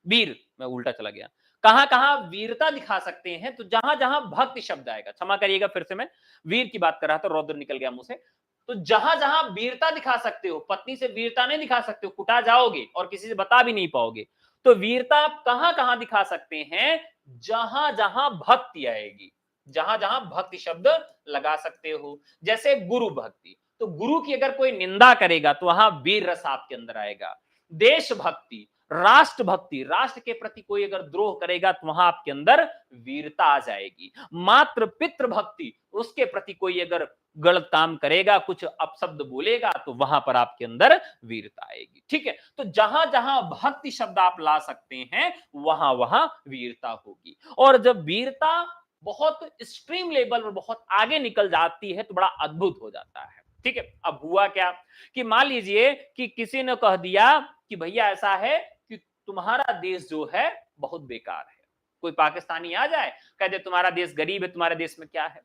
वीर, मैं उल्टा चला गया, कहां कहां वीरता दिखा सकते हैं, तो जहां जहां भक्ति शब्द आएगा, क्षमा करिएगा फिर से मैं वीर की बात कर रहा था, रौद्र निकल गया मुंह से। तो जहां जहां वीरता दिखा सकते हो, पत्नी से वीरता नहीं दिखा सकते हो, कुटा जाओगे और किसी से बता भी नहीं पाओगे। तो वीरता आप कहां कहां दिखा सकते हैं, जहां जहां भक्ति आएगी, जहां जहां भक्ति शब्द लगा सकते हो। जैसे गुरु भक्ति, तो गुरु की अगर कोई निंदा करेगा तो वहां वीर रस आपके अंदर आएगा। देशभक्ति, राष्ट्र भक्ति, राष्ट्र के प्रति कोई अगर द्रोह करेगा तो वहां आपके अंदर वीरता आ जाएगी। मातृ पितृ भक्ति, उसके प्रति कोई अगर गलत काम करेगा, कुछ अपशब्द बोलेगा, तो वहां पर आपके अंदर वीरता आएगी, ठीक है। तो जहां जहां भक्ति शब्द आप ला सकते हैं, वहां वहां वीरता होगी। और जब वीरता बहुत एक्सट्रीम लेवल पर बहुत आगे निकल जाती है तो बड़ा अद्भुत हो जाता है, ठीक है। अब हुआ क्या कि मान लीजिए कि किसी ने कह दिया कि भैया ऐसा है कि तुम्हारा देश जो है बहुत बेकार है। कोई पाकिस्तानी आ जाए, कह दे तुम्हारा देश गरीब है, तुम्हारे देश में क्या है।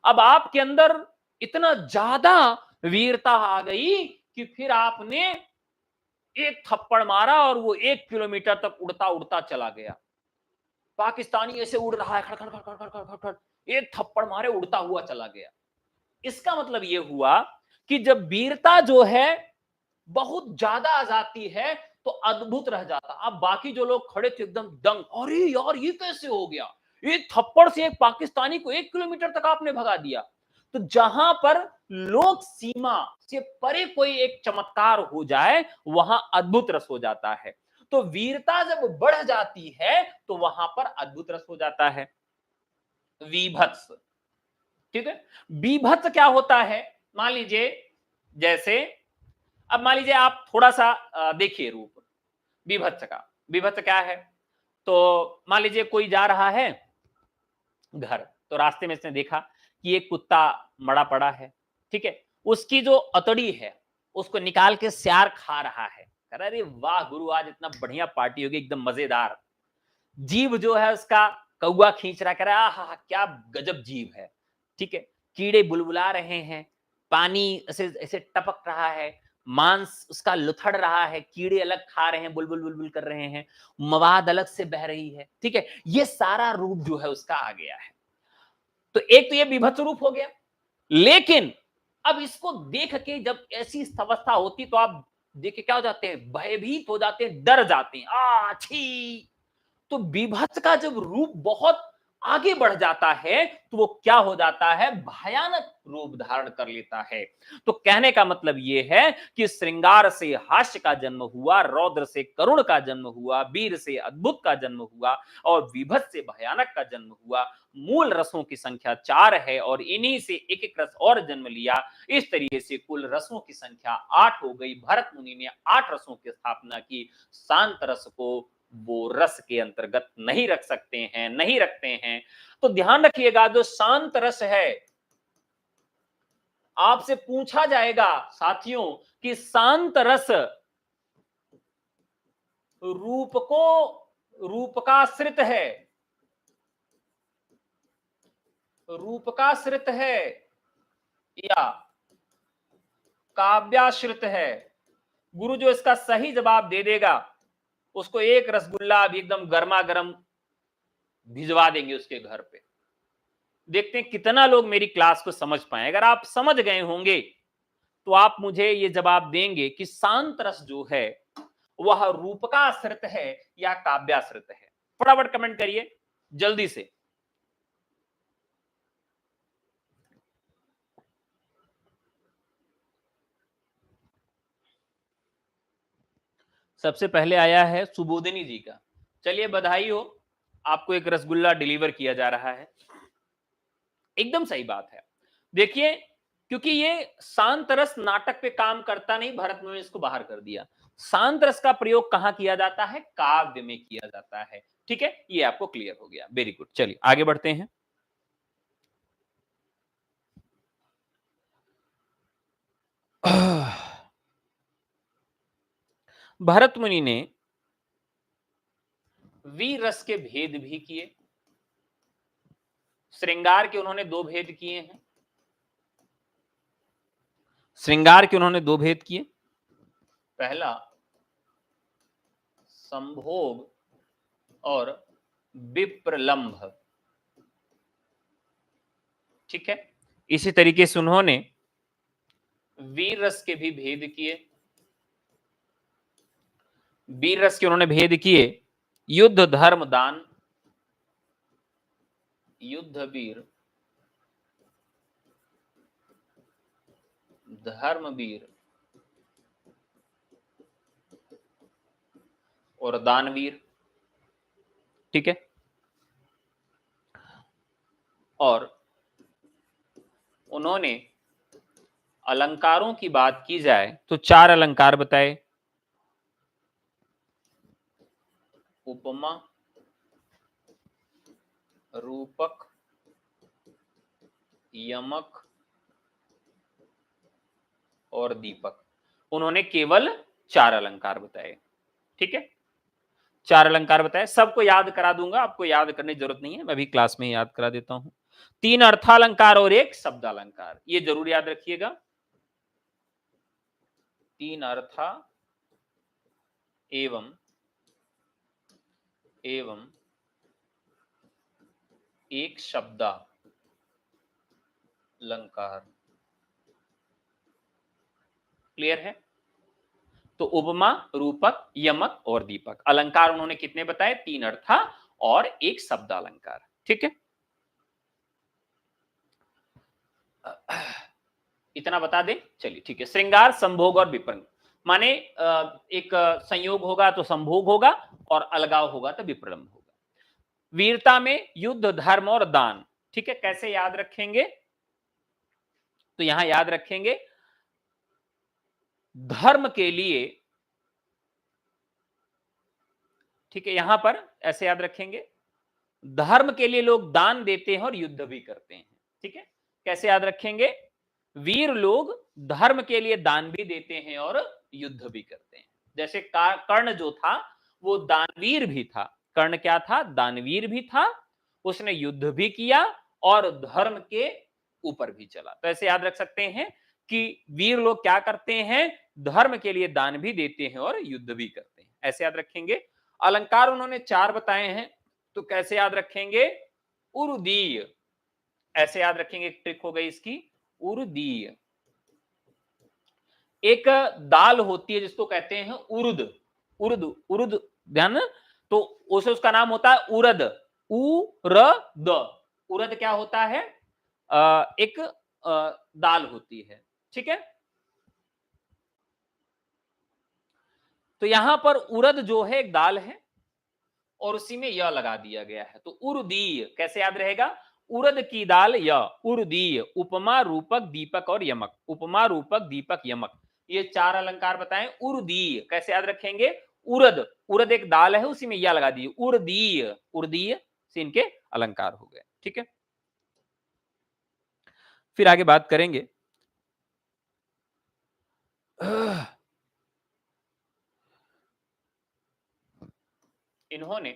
अब आपके अंदर इतना ज्यादा वीरता आ गई कि फिर आपने एक थप्पड़ मारा और वो 1 किलोमीटर तक उड़ता उड़ता चला गया। पाकिस्तानी ऐसे उड़ रहा है, खड़ खड़ खड़ खड़ खड़ खड़ खड़, एक थप्पड़ मारे उड़ता हुआ चला गया। इसका मतलब ये हुआ कि जब वीरता जो है बहुत ज्यादा आ जाती है तो अद्भुत रह जाता। अब बाकी जो लोग खड़े थे एकदम दंग, अरे यार ये कैसे हो गया, एक थप्पड़ से एक पाकिस्तानी को 1 किलोमीटर तक आपने भगा दिया। तो जहां पर लोक सीमा से परे कोई एक चमत्कार हो जाए, वहां अद्भुत रस हो जाता है। तो वीरता जब बढ़ जाती है तो वहां पर अद्भुत रस हो जाता है। विभत्स, ठीक है। बीभत्स क्या होता है, मान लीजिए जैसे, अब मान लीजिए आप थोड़ा सा देखिए रूप बीभत्स का। बीभत्स क्या है, तो मान लीजिए कोई जा रहा है घर, तो रास्ते में इसने देखा कि एक कुत्ता मरा पड़ा है, ठीक है। उसकी जो अतड़ी है उसको निकाल के सियार खा रहा है। कह रहा अरे वाह गुरु, आज इतना बढ़िया पार्टी होगी, एकदम मजेदार। जीव जो है उसका कौवा खींच रहा, कह रहा है क्या गजब जीव है, ठीक है। कीड़े बुलबुला रहे हैं, पानी ऐसे ऐसे टपक रहा है, मांस उसका लुथड़ रहा है, कीड़े अलग खा रहे हैं, बुलबुल बुलबुल कर रहे हैं, मवाद अलग से बह रही है, ठीक है। ये सारा रूप जो है उसका आ गया है। तो एक तो ये बीभत्स रूप हो गया। लेकिन अब इसको देख के जब ऐसी अवस्था होती तो आप देख के क्या हो जाते हैं, भयभीत हो जाते हैं, डर जाते हैं, छी। तो बीभत्स का जब रूप बहुत आगे बढ़ जाता है तो वो क्या हो जाता है, भयानक रूप धारण कर लेता है। तो कहने का मतलब ये है कि श्रृंगार से हास्य का जन्म हुआ, रौद्र से करुण का जन्म हुआ, वीर से अद्भुत का जन्म हुआ और विभत्स से भयानक का जन्म हुआ। मूल रसों की संख्या 4 है और इन्हीं से एक एक रस और जन्म लिया। इस तरीके से कुल रसों की संख्या 8 हो गई। भरत मुनि ने 8 रसों की स्थापना की। शांत रस को वो रस के अंतर्गत नहीं रख सकते हैं, नहीं रखते हैं। तो ध्यान रखिएगा, जो शांत रस है, आपसे पूछा जाएगा साथियों कि शांत रस रूप का आश्रित है, रूप का आश्रित है या काव्याश्रित है। गुरु जो इसका सही जवाब दे देगा उसको एक रसगुल्ला भी एकदम गर्मा गर्म भिजवा देंगे उसके घर पे। देखते हैं कितना लोग मेरी क्लास को समझ पाए। अगर आप समझ गए होंगे तो आप मुझे ये जवाब देंगे कि शांत रस जो है वह रूप का आश्रित है या काव्याश्रित है। फटाफट कमेंट करिए जल्दी से। सबसे पहले आया है सुबोधिनी जी का। चलिए बधाई हो, आपको एक रसगुल्ला डिलीवर किया जा रहा है। एकदम सही बात है। देखिए क्योंकि ये शांत रस नाटक पे काम करता नहीं, भरत मुनि ने इसको बाहर कर दिया। शांत रस का प्रयोग कहां किया जाता है? काव्य में किया जाता है। ठीक है, ये आपको क्लियर हो गया, वेरी गुड। चलिए आगे बढ़ते हैं। भरत मुनि ने वीर रस के भेद भी किए। श्रृंगार के उन्होंने दो भेद किए हैं। श्रृंगार के उन्होंने दो भेद किए। पहला संभोग और विप्रलंभ। ठीक है, इसी तरीके से उन्होंने वीर रस के भी भेद किए। वीर रस के उन्होंने भेद किए युद्ध धर्म दान, युद्ध वीर, धर्मवीर और दानवीर। ठीक है, और उन्होंने अलंकारों की बात की जाए तो चार अलंकार बताए। उपमा, रूपक, यमक और दीपक। उन्होंने केवल चार अलंकार बताए। ठीक है, चार अलंकार बताए। सबको याद करा दूंगा, आपको याद करने की जरूरत नहीं है, मैं भी क्लास में याद करा देता हूं। तीन अर्थालंकार और एक शब्दालंकार, ये जरूर याद रखिएगा। तीन अर्था एवं एक शब्दालंकार। क्लियर है? तो उपमा, रूपक, यमक और दीपक। अलंकार उन्होंने कितने बताए? तीन अर्था और एक शब्दालंकार। ठीक है, इतना बता दें। चलिए ठीक है। श्रृंगार, संभोग और विप्रलंभ, माने एक संयोग होगा तो संभोग होगा और अलगाव होगा तो विप्रलंभ होगा। वीरता में युद्ध, धर्म और दान। ठीक है, कैसे याद रखेंगे? तो यहां याद रखेंगे धर्म के लिए। ठीक है, यहां पर ऐसे याद रखेंगे धर्म के लिए लोग दान देते हैं और युद्ध भी करते हैं। ठीक है, कैसे याद रखेंगे? वीर लोग धर्म के लिए दान भी देते हैं और युद्ध भी करते हैं। जैसे कर्ण जो था वो दानवीर भी था। कर्ण क्या था? दानवीर भी था। उसने युद्ध भी किया और धर्म के ऊपर भी चला। तो ऐसे याद रख सकते हैं कि वीर लोग क्या करते हैं? धर्म के लिए दान भी देते हैं और युद्ध भी करते हैं। ऐसे याद रखेंगे। अलंकार उन्होंने चार बताए हैं, तो कैसे याद रखेंगे? उरुदीय। ऐसे याद रखेंगे, एक ट्रिक हो गई इसकी, उरुदीय। एक दाल होती है जिसको कहते हैं उर्द। उर्द, उर्द, ध्यान। तो उसे उसका नाम होता है उरद। उरद। उरद क्या होता है? एक दाल होती है। ठीक है, तो यहां पर उरद जो है एक दाल है और उसी में य लगा दिया गया है, तो उर्दीय कैसे याद रहेगा? उरद की दाल य, उर्दीय। उपमा, रूपक, दीपक और यमक। उपमा, रूपक, दीपक, यमक, ये चार अलंकार बताएं। उर्दीय कैसे याद रखेंगे? उरद, उरद एक दाल है उसी में या लगा दिए, उर्दीय। उर्दीय से इनके अलंकार हो गए। ठीक है, फिर आगे बात करेंगे। इन्होंने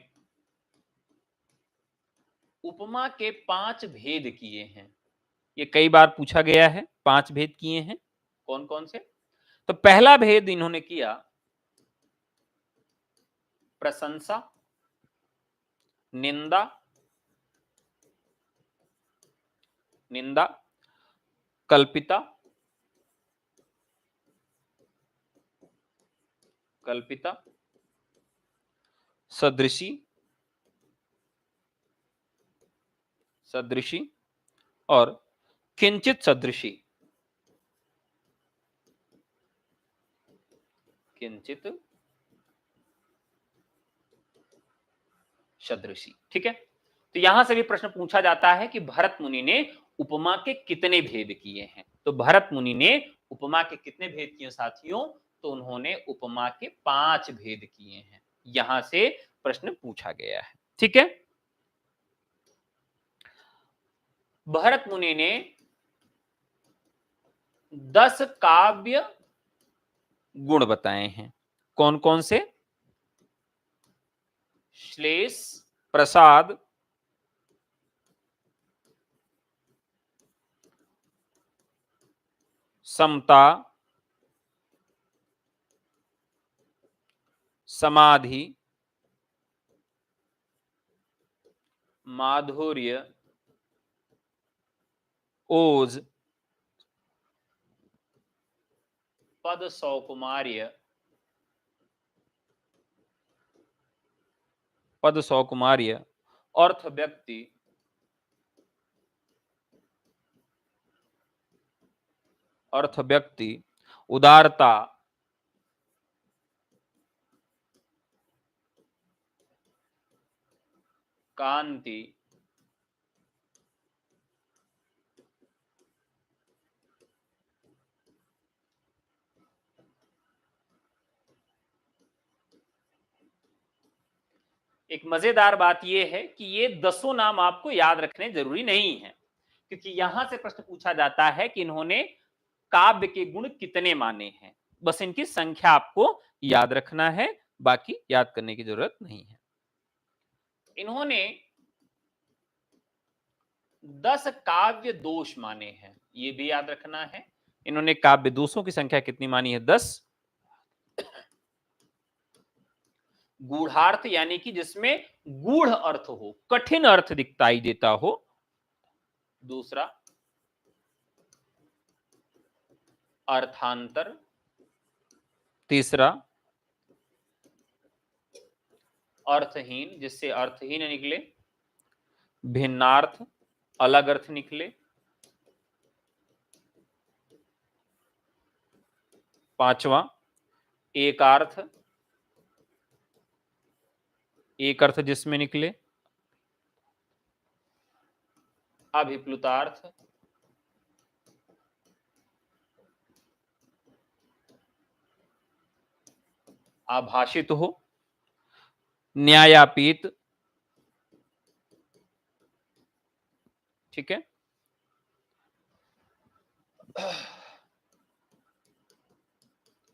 उपमा के 5 भेद किए हैं। ये कई बार पूछा गया है। 5 भेद किए हैं, कौन कौन से? तो पहला भेद इन्होंने किया प्रशंसा, निंदा, निंदा, कल्पिता, कल्पिता, सदृशी, सदृशी और किंचित सदृशी। किंचित सदृशी। ठीक है, तो यहां से भी प्रश्न पूछा जाता है कि भरत मुनि ने उपमा के कितने भेद किए हैं। तो भरत मुनि ने उपमा के कितने भेद किए साथियों? तो उन्होंने उपमा के 5 भेद किए हैं। यहां से प्रश्न पूछा गया है। ठीक है, भरत मुनि ने 10 काव्य गुण बताए हैं। कौन कौन से? श्लेष, प्रसाद, समता, समाधि, माधुर्य, ओज, पद सौकुमार्य, पद सौकुमार्य, अर्थ व्यक्ति, अर्थ व्यक्ति, उदारता, कांति, एक मजेदार बात यह है कि ये 10 नाम आपको याद रखने जरूरी नहीं है, क्योंकि यहां से प्रश्न पूछा जाता है कि इन्होंने काव्य के गुण कितने माने हैं। बस इनकी संख्या आपको याद रखना है, बाकी याद करने की जरूरत नहीं है। इन्होंने 10 काव्य दोष माने हैं, ये भी याद रखना है। इन्होंने काव्य दोषों की संख्या कितनी मानी है? 10। गूढ़ार्थ यानी कि जिसमें गूढ़ अर्थ हो, कठिन अर्थ दिखाई देता हो। दूसरा, अर्थांतर। तीसरा, अर्थहीन, जिससे अर्थहीन निकले। भिन्नार्थ, अलग अर्थ निकले। पांचवा, एकार्थ, एक अर्थ जिसमें निकले। अभिप्लुतार्थ, आभाषित हो। न्यायापीत। ठीक है,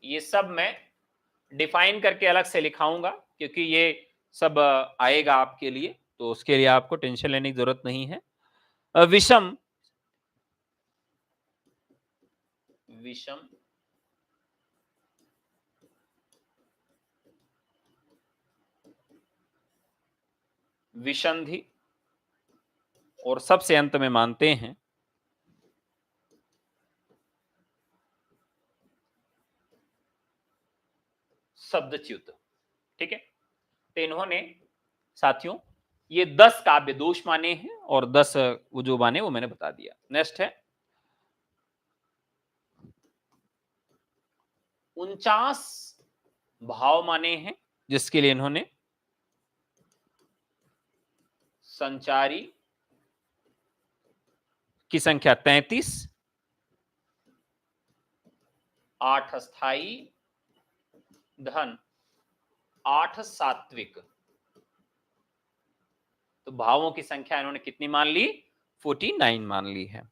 ये सब मैं डिफाइन करके अलग से लिखाऊंगा, क्योंकि ये सब आएगा आपके लिए, तो उसके लिए आपको टेंशन लेने की जरूरत नहीं है। विषम, विषम, विसंधि, और सबसे अंत में मानते हैं शब्दच्युत। ठीक है, तो इन्होंने साथियों ये 10 काव्य दोष माने हैं और 10 वो जो माने वो मैंने बता दिया। नेक्स्ट है 49 भाव माने हैं, जिसके लिए इन्होंने संचारी की संख्या 33, 8 स्थाई, धन 8 सात्विक। तो भावों की संख्या इन्होंने कितनी मान ली? 49 मान ली है।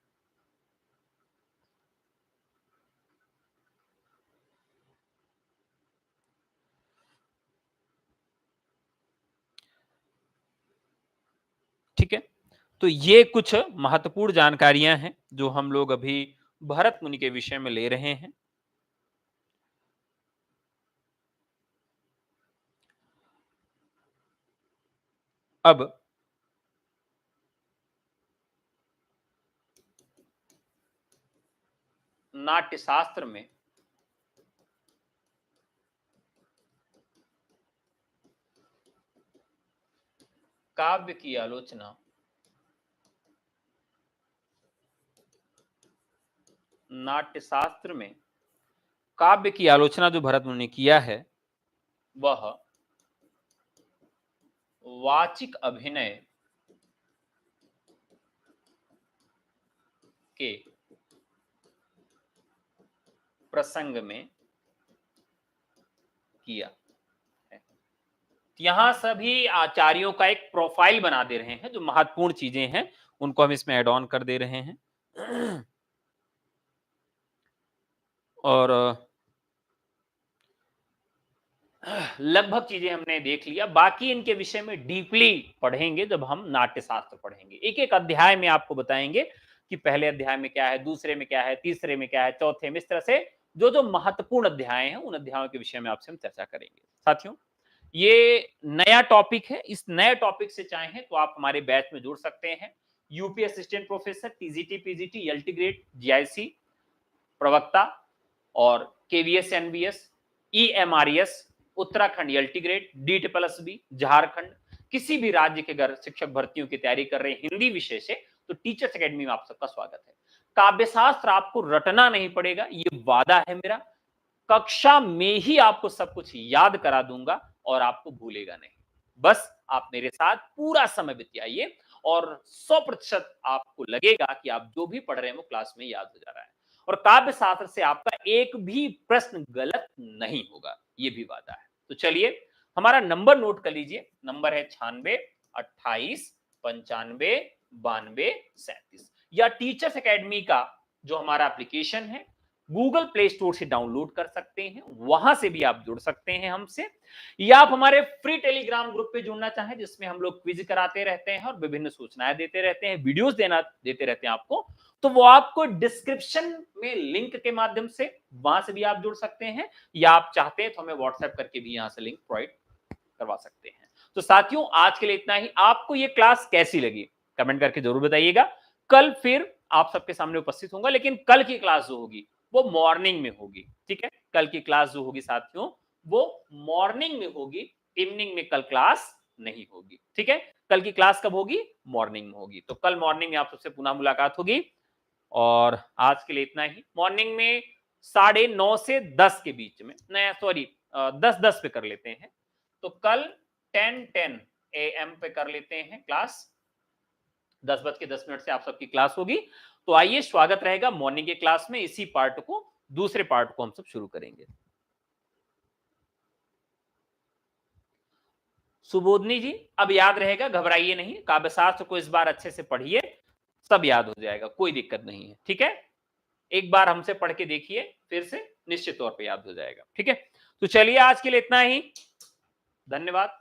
ठीक है, तो ये कुछ महत्वपूर्ण जानकारियां हैं जो हम लोग अभी भरत मुनि के विषय में ले रहे हैं। अब नाट्यशास्त्र में काव्य की आलोचना नाट्यशास्त्र में काव्य की आलोचना जो भरत मुनि ने किया है वह वाचिक अभिनय के प्रसंग में किया है। यहां सभी आचार्यों का एक प्रोफाइल बना दे रहे हैं, जो महत्वपूर्ण चीजें हैं उनको हम इसमें ऐड ऑन कर दे रहे हैं। और लगभग चीजें हमने देख लिया, बाकी इनके विषय में डीपली पढ़ेंगे जब हम नाट्यशास्त्र पढ़ेंगे। एक एक अध्याय में आपको बताएंगे कि पहले अध्याय में क्या है, दूसरे में क्या है, तीसरे में क्या है, चौथे में, इस तरह से जो जो महत्वपूर्ण अध्याय हैं उन अध्यायों के विषय में आपसे हम चर्चा करेंगे। साथियों, ये नया टॉपिक है, इस नए टॉपिक से चाहें तो आप हमारे बैच में जुड़ सकते हैं। UP assistant professor, TGT, PGT, LT grade, GIC प्रवक्ता और KVS, NVS, EMRS, Uttarakhand LT grade, DSSB, Jharkhand, किसी भी राज्य के अगर शिक्षक भर्तियों की तैयारी कर रहे हैं हिंदी विषय से, तो टीचर्स एकेडमी में आप सबका स्वागत है। काव्यशास्त्र आपको रटना नहीं पड़ेगा, ये वादा है मेरा। कक्षा में ही आपको सब कुछ याद करा दूंगा और आपको भूलेगा नहीं। बस आप मेरे साथ पूरा समय बिताइए और 100% आपको लगेगा कि आप जो भी पढ़ रहे हैं वो क्लास में याद हो जा रहा है। और काव्य शास्त्र से आपका एक भी प्रश्न गलत नहीं होगा, ये भी वादा है। तो चलिए हमारा नंबर नोट कर लीजिए। नंबर है 96 28 95 92 37। या टीचर्स एकेडमी का जो हमारा एप्लीकेशन है गूगल प्ले स्टोर से डाउनलोड कर सकते हैं, वहां से भी आप जुड़ सकते हैं हमसे। या आप हमारे फ्री टेलीग्राम ग्रुप पे जुड़ना चाहें, जिसमें हम लोग क्विज कराते रहते हैं और विभिन्न सूचनाएं देते रहते हैं, वीडियोस देते रहते हैं आपको, तो वो आपको डिस्क्रिप्शन में लिंक के माध्यम से वहां से भी आप जुड़ सकते हैं। या आप चाहते हैं तो हमें व्हाट्सएप करके भी यहां से लिंक प्रोवाइड करवा सकते हैं। तो साथियों, आज के लिए इतना ही। आपको ये क्लास कैसी लगी कमेंट करके जरूर बताइएगा। कल फिर आप सबके सामने उपस्थित होगा, लेकिन कल की क्लास जो होगी वो मॉर्निंग में होगी। ठीक है, कल की क्लास जो होगी साथियों वो मॉर्निंग में होगी, इवनिंग में कल क्लास नहीं होगी। ठीक है, कल की क्लास कब होगी? मॉर्निंग में होगी। तो कल मॉर्निंग में आप सबसे पुनः मुलाकात होगी। और आज के लिए इतना ही। मॉर्निंग में 9:30 से 10 के बीच में, नया सॉरी 10:10 पे कर लेते हैं। तो कल 10:10 AM पे कर लेते हैं क्लास। 10:10 से आप सबकी क्लास होगी। तो आइए, स्वागत रहेगा मॉर्निंग के क्लास में। इसी पार्ट को, दूसरे पार्ट को हम सब शुरू करेंगे। सुबोधनी जी, अब याद रहेगा, घबराइए नहीं। काव्यशास्त्र को इस बार अच्छे से पढ़िए, सब याद हो जाएगा, कोई दिक्कत नहीं है। ठीक है, एक बार हमसे पढ़ के देखिए, फिर से निश्चित तौर पे याद हो जाएगा। ठीक है, तो चलिए आज के लिए इतना ही। धन्यवाद।